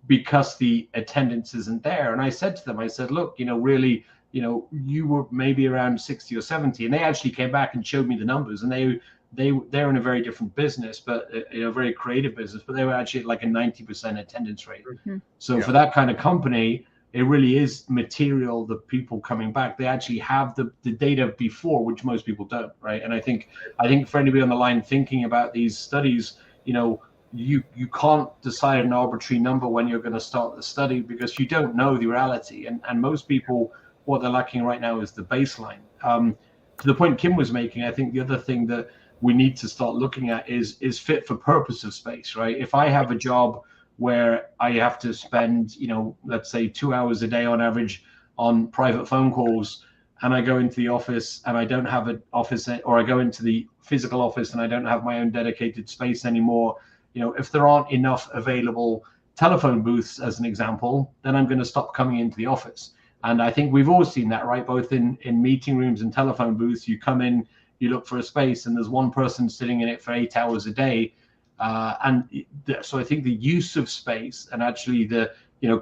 because the attendance isn't there. And I said to them, I said, look, really, you were maybe around 60 or 70, and they actually came back and showed me the numbers, and they're in a very different business, but very creative business, but they were actually at like a 90% attendance rate. So for that kind of company, it really is material, the people coming back. They actually have the data before, which most people don't, right? And I think for anybody on the line thinking about these studies, you can't decide an arbitrary number when you're going to start the study, because you don't know the reality. And most people, what they're lacking right now is the baseline. To the point Kim was making, I think the other thing that we need to start looking at is fit for purpose of space, right? If I have a job where I have to spend, let's say 2 hours a day on average on private phone calls, and I go into the office and I don't have an office, or I go into the physical office and I don't have my own dedicated space anymore, if there aren't enough available telephone booths, as an example, then I'm going to stop coming into the office. And I think we've all seen that, right? Both in meeting rooms and telephone booths, you come in, you look for a space, and there's one person sitting in it for 8 hours a day. So I think the use of space, and actually the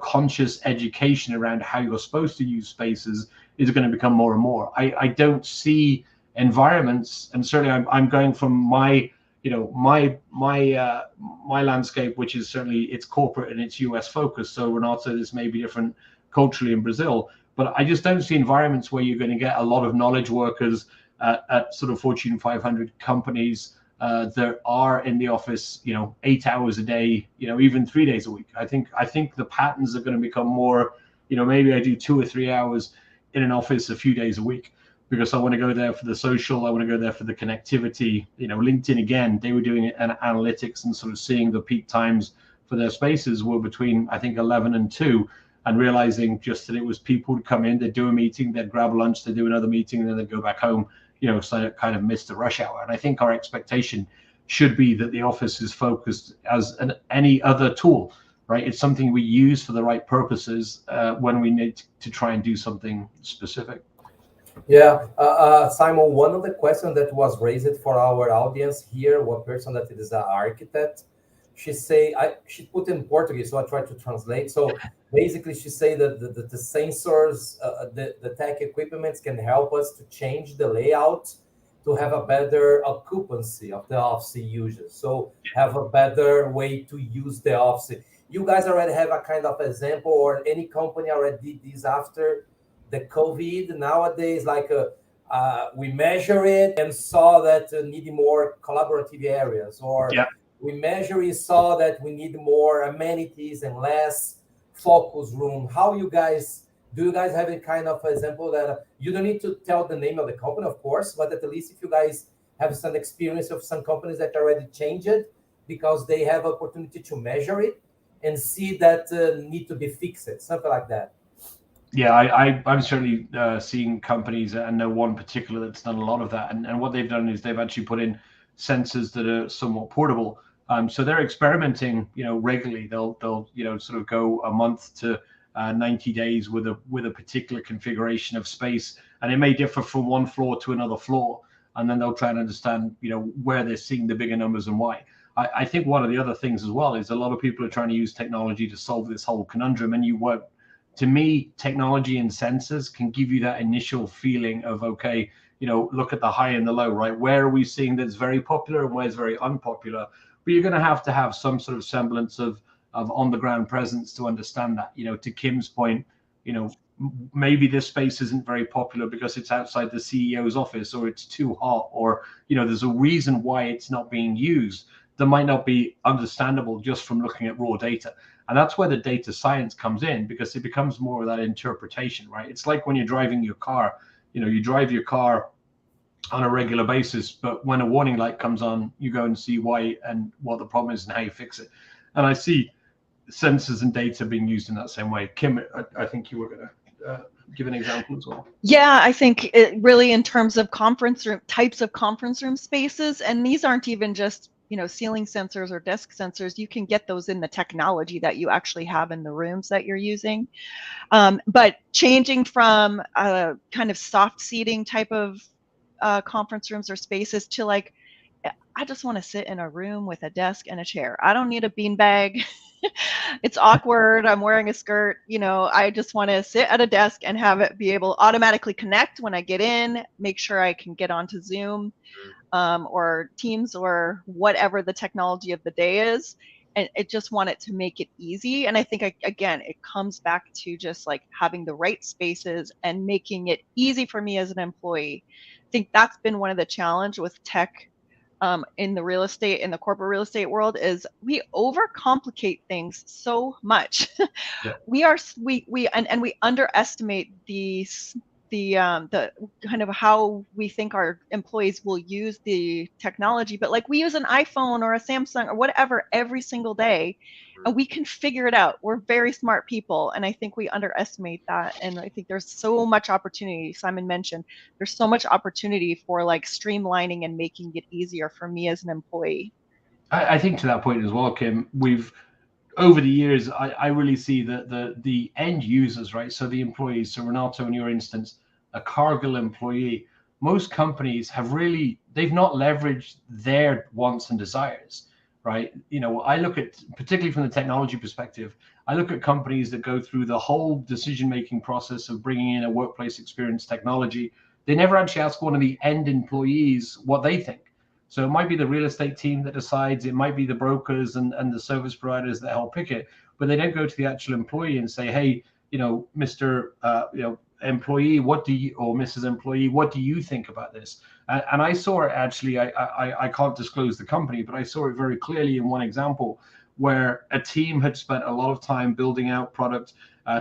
conscious education around how you're supposed to use spaces, is going to become more and more. I don't see environments, and certainly I'm going from my landscape, which is certainly it's corporate and it's US focused. So Renato, this may be different culturally in Brazil, but I just don't see environments where you're going to get a lot of knowledge workers at sort of Fortune 500 companies that are in the office, 8 hours a day, even 3 days a week. I think the patterns are going to become more, maybe I do 2 or 3 hours in an office a few days a week, because I want to go there for the social, I want to go there for the connectivity. LinkedIn, again, they were doing an analytics and sort of seeing the peak times for their spaces were between, I think, 11 and 2, and realizing just that it was people would come in, they'd do a meeting, they'd grab lunch, they'd do another meeting, and then they'd go back home, so it kind of missed the rush hour. And I think our expectation should be that the office is focused as any other tool, right? It's something we use for the right purposes when we need to try and do something specific. Yeah, Simon, one of the questions that was raised for our audience here, one person that is an architect, she put in Portuguese, so I tried to translate. So basically, she say that the sensors, the tech equipments can help us to change the layout to have a better occupancy of the office users. So have a better way to use the office. You guys already have a kind of example, or any company already did this after the COVID. Nowadays, like we measure it and saw that need more collaborative areas, or we measure it, saw that we need more amenities and less focus room. Do you guys have a kind of example that you don't need to tell the name of the company, of course, but at least if you guys have some experience of some companies that already changed it because they have opportunity to measure it and see that need to be fixed, something like that. Yeah, I'm certainly seeing companies, and know one particular that's done a lot of that. And what they've done is they've actually put in sensors that are somewhat portable. So they're experimenting, regularly. They'll sort of go a month to 90 days with a particular configuration of space, and it may differ from one floor to another floor. And then they'll try and understand, where they're seeing the bigger numbers and why. I think one of the other things as well is a lot of people are trying to use technology to solve this whole conundrum, and you won't. To me, technology and sensors can give you that initial feeling of, okay, look at the high and the low, right? Where are we seeing that's very popular and where's very unpopular? But you're going to have some sort of semblance of on the ground presence to understand that. To Kim's point, maybe this space isn't very popular because it's outside the CEO's office, or it's too hot, or there's a reason why it's not being used that might not be understandable just from looking at raw data. And that's where the data science comes in, because it becomes more of that interpretation, right? It's like when you're driving your car, you drive your car on a regular basis, but when a warning light comes on, you go and see why and what the problem is and how you fix it. And I see sensors and data being used in that same way. Kim, I think you were going to give an example as well. Yeah, I think it really, in terms of conference room types of conference room spaces, and these aren't even just ceiling sensors or desk sensors. You can get those in the technology that you actually have in the rooms that you're using. But changing from a kind of soft seating type of conference rooms or spaces to like, I just want to sit in a room with a desk and a chair. I don't need a beanbag. It's awkward. I'm wearing a skirt. I just want to sit at a desk and have it be able to automatically connect when I get in, make sure I can get onto Zoom or Teams or whatever the technology of the day is. And it just wanted to make it easy. And I think, again, it comes back to just like having the right spaces and making it easy for me as an employee. I think that's been one of the challenge with tech in the corporate real estate world is we overcomplicate things so much. Yeah. we underestimate the kind of how we think our employees will use the technology, but like we use an iPhone or a Samsung or whatever every single day, and we can figure it out. We're very smart people, and I think we underestimate that. And I think there's so much opportunity. Simon mentioned there's so much opportunity for like streamlining and making it easier for me as an employee. I think to that point as well, Kim, we've over the years, I really see the end users, right? So the employees, so Renato, in your instance, a Cargill employee, most companies they've not leveraged their wants and desires, right? I look at, particularly from the technology perspective, I look at companies that go through the whole decision-making process of bringing in a workplace experience technology. They never actually ask one of the end employees what they think. So it might be the real estate team that decides, it might be the brokers and the service providers that help pick it, but they don't go to the actual employee and say, hey, Mr. Employee, or Mrs. Employee, what do you think about this? And I saw it actually, I can't disclose the company, but I saw it very clearly in one example where a team had spent a lot of time building out product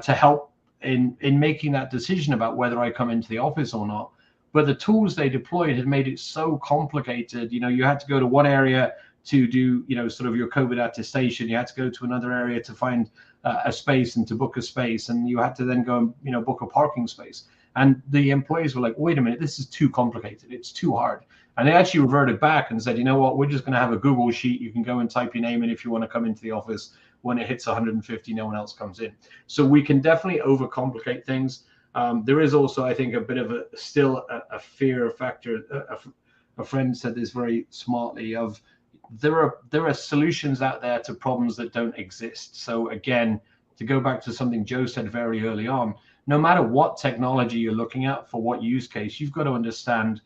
to help in making that decision about whether I come into the office or not. But the tools they deployed had made it so complicated. You had to go to one area to do, sort of your COVID attestation. You had to go to another area to find a space and to book a space. And you had to then go and, book a parking space. And the employees were like, wait a minute, this is too complicated. It's too hard. And they actually reverted back and said, you know what, we're just going to have a Google sheet. You can go and type your name in if you want to come into the office. When it hits 150, no one else comes in. So we can definitely overcomplicate things. There is also, I think, a bit of a fear factor. A friend said this very smartly of there are solutions out there to problems that don't exist. So again, to go back to something Joe said very early on, no matter what technology you're looking at for what use case, you've got to understand,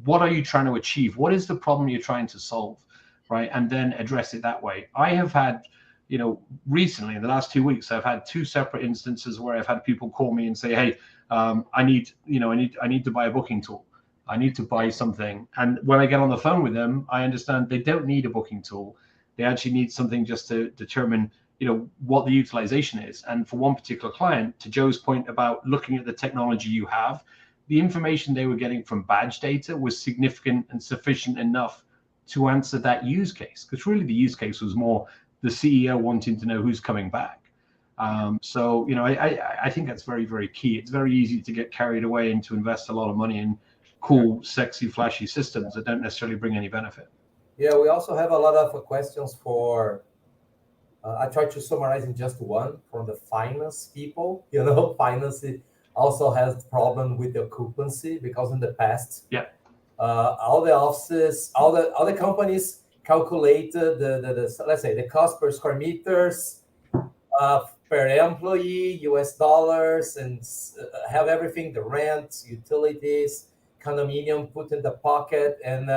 what are you trying to achieve? What is the problem you're trying to solve, right? And then address it that way. I have had, recently in the last 2 weeks, I've had 2 separate instances where I've had people call me and say, hey, I need to buy a booking tool. I need to buy something. And when I get on the phone with them, I understand they don't need a booking tool. They actually need something just to determine, what the utilization is. And for one particular client, to Joe's point about looking at the technology you have, the information they were getting from badge data was significant and sufficient enough to answer that use case. Because really the use case was more the CEO wanting to know who's coming back. So, I think that's very, very key. It's very easy to get carried away and to invest a lot of money in cool, sexy, flashy systems that don't necessarily bring any benefit. Yeah, we also have a lot of questions for, I tried to summarize in just one from the finance people. Finance also has problem with the occupancy because in the past, all the offices, all the companies calculate the let's say the cost per square meters per employee, US dollars, and have everything, the rent, utilities, condominium put in the pocket and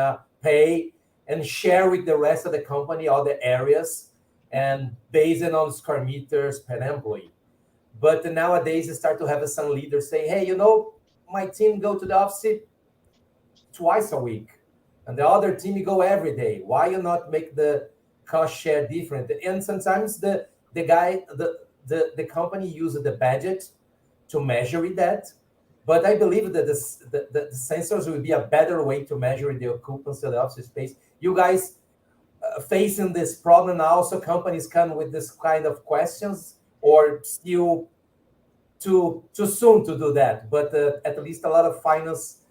pay and share with the rest of the company all the areas and based on square meters per employee. But nowadays you start to have some leaders say, hey, my team go to the office twice a week and the other team you go every day. Why you not make the cost share different? And sometimes the company uses the budget to measure that. But I believe that the sensors will be a better way to measure the occupancy of the office space. You guys facing this problem now, so companies come with this kind of questions, or still too soon to do that? But at least a lot of finance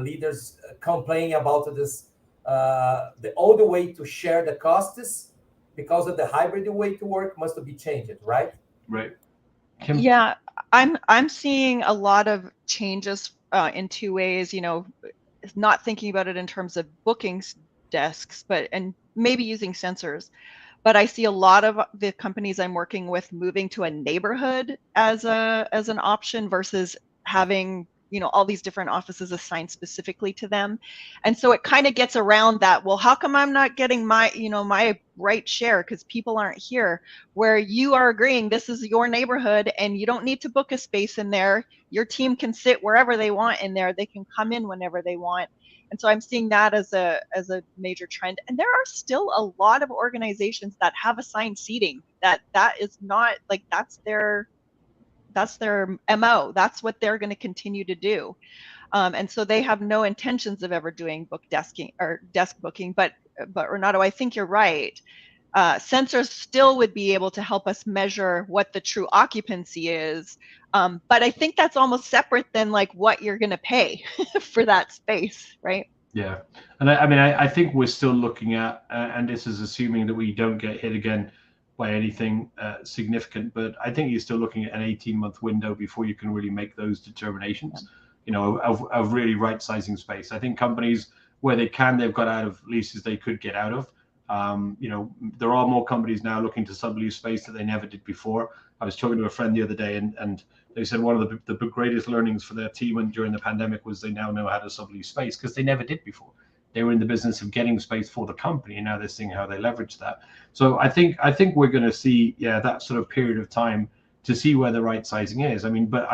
leaders complain about this, the old way to share the costs because of the hybrid way to work must be changed, right? Right. Kim? Yeah, I'm seeing a lot of changes in two ways. Not thinking about it in terms of bookings desks, and maybe using sensors. But I see a lot of the companies I'm working with moving to a neighborhood as an option versus having all these different offices assigned specifically to them. And so it kind of gets around that, well, how come I'm not getting my my right share because people aren't here, where you are agreeing this is your neighborhood and you don't need to book a space in there. Your team can sit wherever they want in there. They can come in whenever they want. And so I'm seeing that as a major trend. And there are still a lot of organizations that have assigned seating that is not like that's their MO. That's what they're going to continue to do. And so they have no intentions of ever doing desk booking. But Renato, I think you're right. Sensors still would be able to help us measure what the true occupancy is. But I think that's almost separate than like what you're going to pay for that space, right? Yeah. And I think we're still looking at, and this is assuming that we don't get hit again by anything significant, but I think you're still looking at an 18-month window before you can really make those determinations, of really right sizing space. I think companies where they can, they've got out of leases they could get out of. There are more companies now looking to sublease space that they never did before. I was talking to a friend the other day, and they said one of the greatest learnings for their team during the pandemic was they now know how to sublease space because they never did before. They were in the business of getting space for the company, and now they're seeing how they leverage that. So I think we're going to see, that sort of period of time to see where the right sizing is. But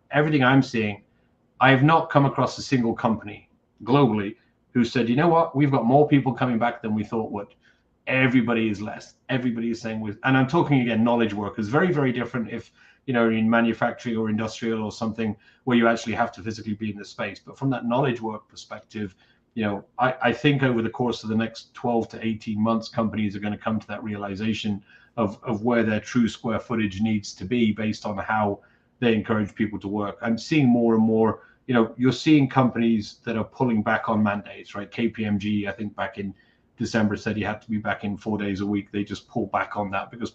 everything I'm seeing, I have not come across a single company globally who said, you know what, we've got more people coming back than we thought would. Everybody is less. Everybody is saying and I'm talking again, knowledge workers, very, very different if, in manufacturing or industrial or something where you actually have to physically be in the space. But from that knowledge work perspective, I think over the course of the next 12 to 18 months, companies are going to come to that realization of where their true square footage needs to be based on how they encourage people to work. I'm seeing more and more, you're seeing companies that are pulling back on mandates, right? KPMG, I think back in December said you had to be back in 4 days a week. They just pulled back on that because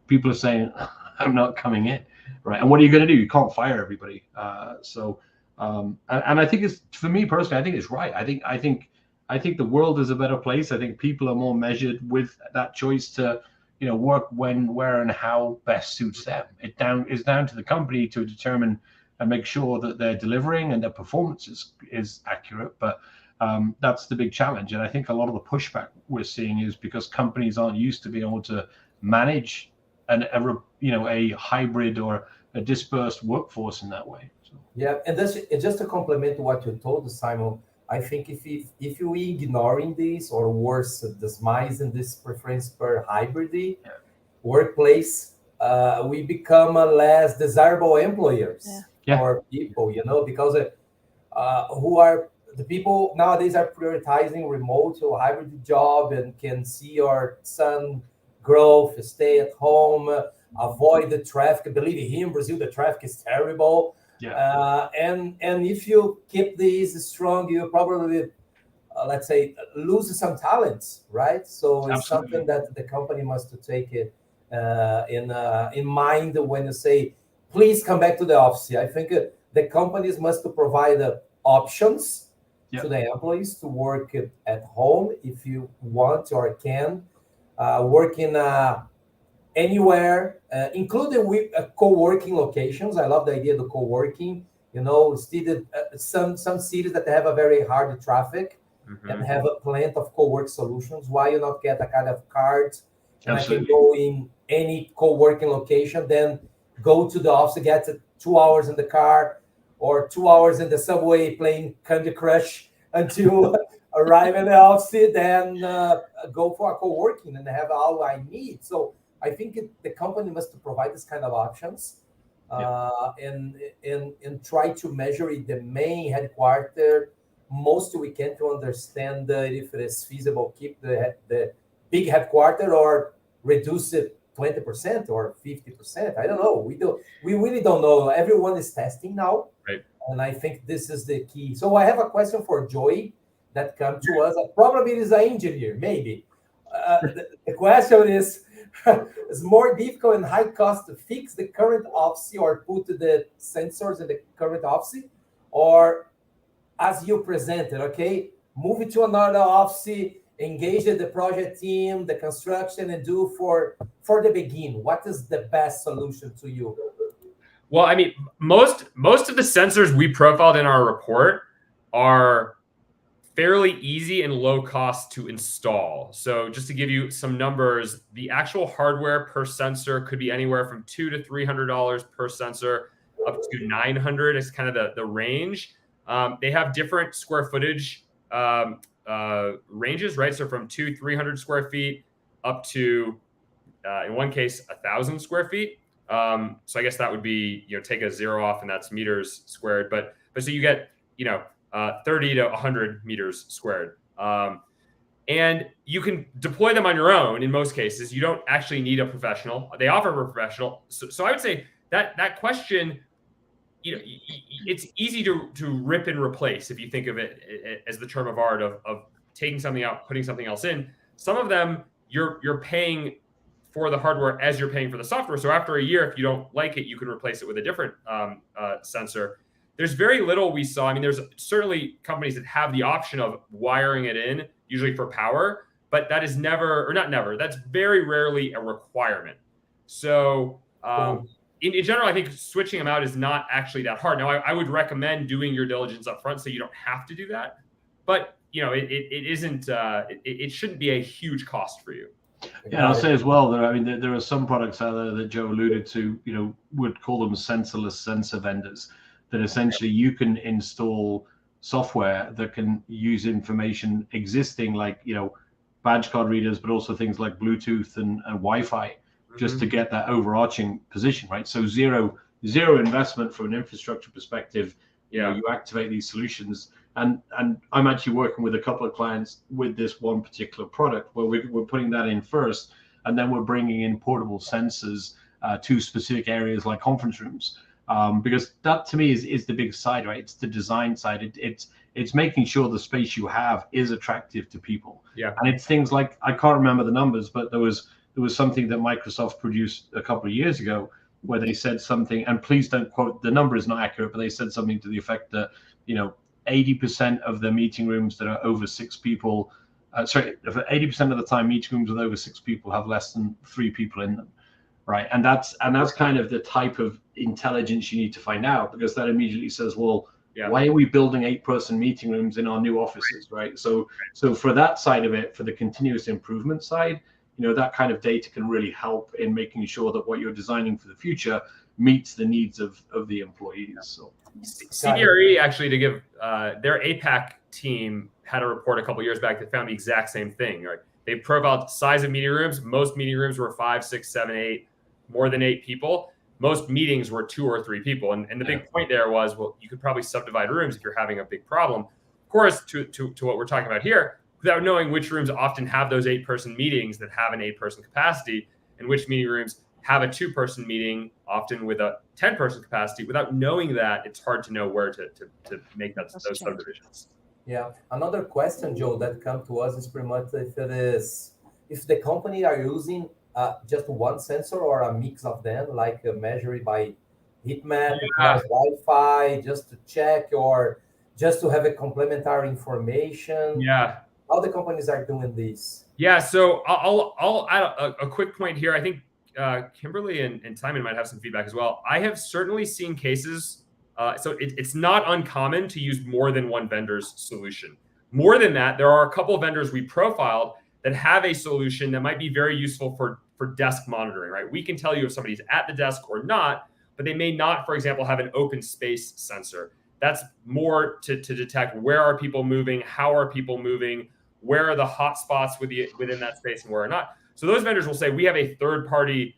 people are saying, I'm not coming in, right? And what are you going to do? You can't fire everybody. And I think it's, for me personally, I think it's right. I think the world is a better place. I think people are more measured with that choice to, work when, where, and how best suits them. It's down to the company to determine and make sure that they're delivering and their performance is accurate. But that's the big challenge. And I think a lot of the pushback we're seeing is because companies aren't used to being able to manage a hybrid or a dispersed workforce in that way. So. Yeah, and just to complement what you told, Simon, I think if we ignoring this, or worse, dismissing this preference per hybrid workplace, we become a less desirable employers for people, because who are the people nowadays are prioritizing remote or hybrid job and can see your son growth, stay at home, avoid the traffic. Believe me, here in Brazil, the traffic is terrible. Yeah. And if you keep these strong, you probably, let's say, lose some talents, right? So it's something that the company must take it in mind when you say, please come back to the office. I think the companies must provide options to the employees to work at home if you want or can. Working anywhere, including with co-working locations. I love the idea of the co-working. Some cities that have a very hard traffic and have a plenty of co-work solutions. Why you not get a kind of card and I can go in any co-working location, then go to the office, get 2 hours in the car or 2 hours in the subway playing Candy Crush until arrive in the office, then go for a co-working and have all I need. So I think the company must provide this kind of options and try to measure it, the main headquarters most we can to understand if it is feasible, keep the big headquarters or reduce it 20% or 50%. I don't know. We really don't know. Everyone is testing now. Right. And I think this is the key. So I have a question for Joey that come to us. Probably it is an engineer, maybe. The question is, it's more difficult and high cost to fix the current office or put the sensors in the current office, or as you presented, okay, move it to another office, engage the project team, the construction, and do for the begin. What is the best solution to you? Well, I mean, most of the sensors we profiled in our report are fairly easy and low cost to install. So just to give you some numbers, the actual hardware per sensor could be anywhere from $200 to $300 per sensor, up to $900 is kind of the range. They have different square footage ranges, right? So from 300 square feet up to, in one case, 1,000 square feet. So I guess that would be, take a 0 off and that's meters squared. But so you get, 30 to 100 meters squared. And you can deploy them on your own in most cases. You don't actually need a professional. They offer a professional. So I would say that question, it's easy to rip and replace if you think of it as the term of art of taking something out, putting something else in. Some of them you're paying for the hardware as you're paying for the software. So after a year, if you don't like it, you can replace it with a different sensor. There's very little we saw. I mean, there's certainly companies that have the option of wiring it in, usually for power, but that is never, or not never, that's very rarely a requirement. So in general, I think switching them out is not actually that hard. Now, I would recommend doing your diligence up front so you don't have to do that. But, it isn't, it shouldn't be a huge cost for you. Yeah, I'll say as well that, I mean, there are some products out there that Joe alluded to, would call them sensorless sensor vendors, that essentially you can install software that can use information existing, like, badge card readers, but also things like Bluetooth and Wi-Fi, just to get that overarching position, right? So zero investment from an infrastructure perspective. You activate these solutions. And I'm actually working with a couple of clients with this one particular product where we're putting that in first, and then we're bringing in portable sensors to specific areas like conference rooms. Because that to me is the big side, right? It's the design side. It's making sure the space you have is attractive to people. Yeah. And it's things like, I can't remember the numbers, but there was something that Microsoft produced a couple of years ago where they said something, and please don't quote, the number is not accurate, but they said something to the effect that, 80% of the meeting rooms that are over 6 people, 80% of the time meeting rooms with over 6 people have less than 3 people in them. Right. And that's kind of the type of intelligence you need to find out, because that immediately says, well, why are we building 8-person meeting rooms in our new offices? Right. So for that side of it, for the continuous improvement side, that kind of data can really help in making sure that what you're designing for the future meets the needs of the employees. So CRE actually, to give their APAC team had a report a couple of years back that found the exact same thing. Right. They profiled size of meeting rooms. Most meeting rooms were 5, 6, 7, 8. More than 8 people. Most meetings were 2 or 3 people. And the big point there was, well, you could probably subdivide rooms if you're having a big problem. Of course, to what we're talking about here, without knowing which rooms often have those 8-person meetings that have an 8-person capacity, and which meeting rooms have a 2-person meeting, often with a 10-person capacity. Without knowing that, it's hard to know where to make those subdivisions. Yeah. Another question, Joe, that come to us is pretty much if the company are using just one sensor or a mix of them, like measured by heat map, Wi-Fi, just to check, or just to have a complementary information. Yeah. How the companies are doing this? Yeah. So I'll add a quick point here. I think Kimberly and Simon might have some feedback as well. I have certainly seen cases. So it's not uncommon to use more than one vendor's solution. More than that, there are a couple of vendors we profiled that have a solution that might be very useful for desk monitoring, right? We can tell you if somebody's at the desk or not, but they may not, for example, have an open space sensor. That's more to detect where are people moving, how are people moving, where are the hot spots within that space and where are not. So those vendors will say, we have a third-party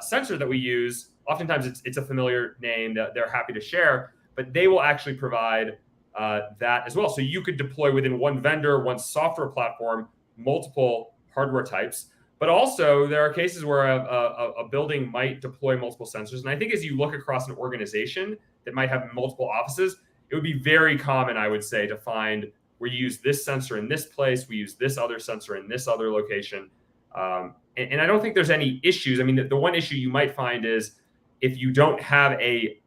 sensor that we use. Oftentimes it's a familiar name that they're happy to share, but they will actually provide that as well. So you could deploy within one vendor, one software platform, multiple hardware types. But also there are cases where a building might deploy multiple sensors. And I think as you look across an organization that might have multiple offices, it would be very common, I would say, to find where you use this sensor in this place, we use this other sensor in this other location. and I don't think there's any issues. I mean, the one issue you might find is if you don't have a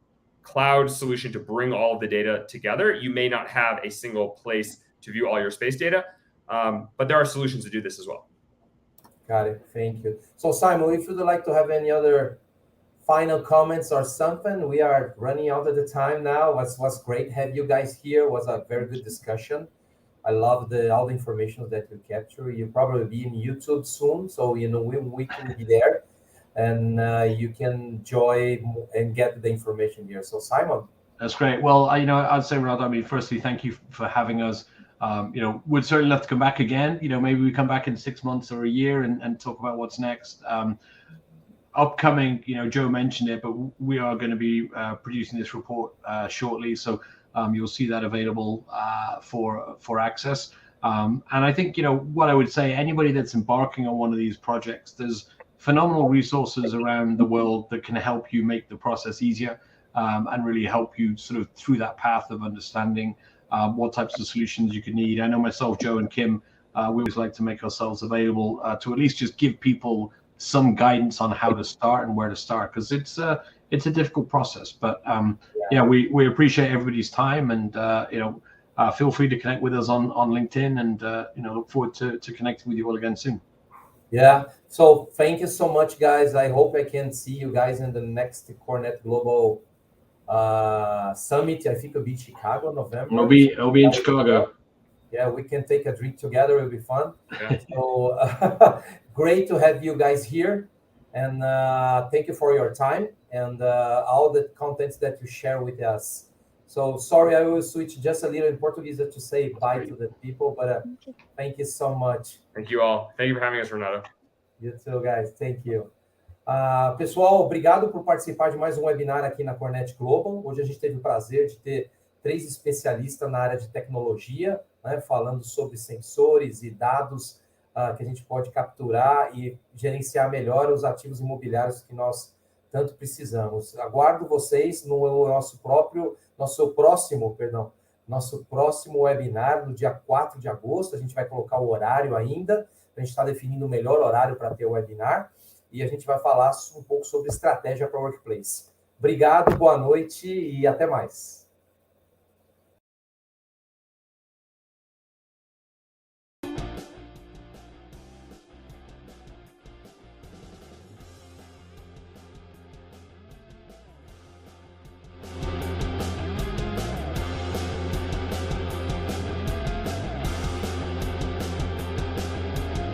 cloud solution to bring all of the data together, you may not have a single place to view all your space data. But there are solutions to do this as well. Got it. Thank you. So Simon, if you'd like to have any other final comments or something, we are running out of the time now. Was great to have you guys here. It was a very good discussion. I love all the information that you capture. You'll probably be in YouTube soon, so we can be there, and you can enjoy and get the information here. So Simon, that's great. Well, I'd say, Renato, I mean, firstly, thank you for having us. We'd certainly love to come back again. Maybe we come back in 6 months or a year and talk about what's next. Upcoming, Joe mentioned it, but we are going to be producing this report shortly, so you'll see that available for access. And I think what I would say, anybody that's embarking on one of these projects, there's phenomenal resources around the world that can help you make the process easier and really help you sort of through that path of understanding what types of solutions you could need. I know myself, Joe, and Kim, we always like to make ourselves available to at least just give people some guidance on how to start and where to start, because it's a difficult process. But we appreciate everybody's time, and feel free to connect with us on LinkedIn, and look forward to connecting with you all again soon. Yeah. So thank you so much, guys. I hope I can see you guys in the next CoreNet Global Summit. I think it'll be Chicago, November. It'll be in Chicago. Yeah, we can take a drink together. It'll be fun. Yeah. So great to have you guys here, and thank you for your time and all the contents that you share with us. So sorry, I will switch just a little in Portuguese to say bye to the people, but thank you so much. Thank you all. Thank you for having us, Renato. You too, guys. Thank you. Pessoal, obrigado por participar de mais um webinar aqui na CoreNet Global. Hoje a gente teve o prazer de ter 3 especialistas na área de tecnologia, né, falando sobre sensores e dados que a gente pode capturar e gerenciar melhor os ativos imobiliários que nós tanto precisamos. Aguardo vocês no nosso próximo webinar, no dia 4 de agosto. A gente vai colocar o horário ainda. A gente está definindo o melhor horário para ter o webinar. E a gente vai falar um pouco sobre estratégia para o Workplace. Obrigado, boa noite e até mais.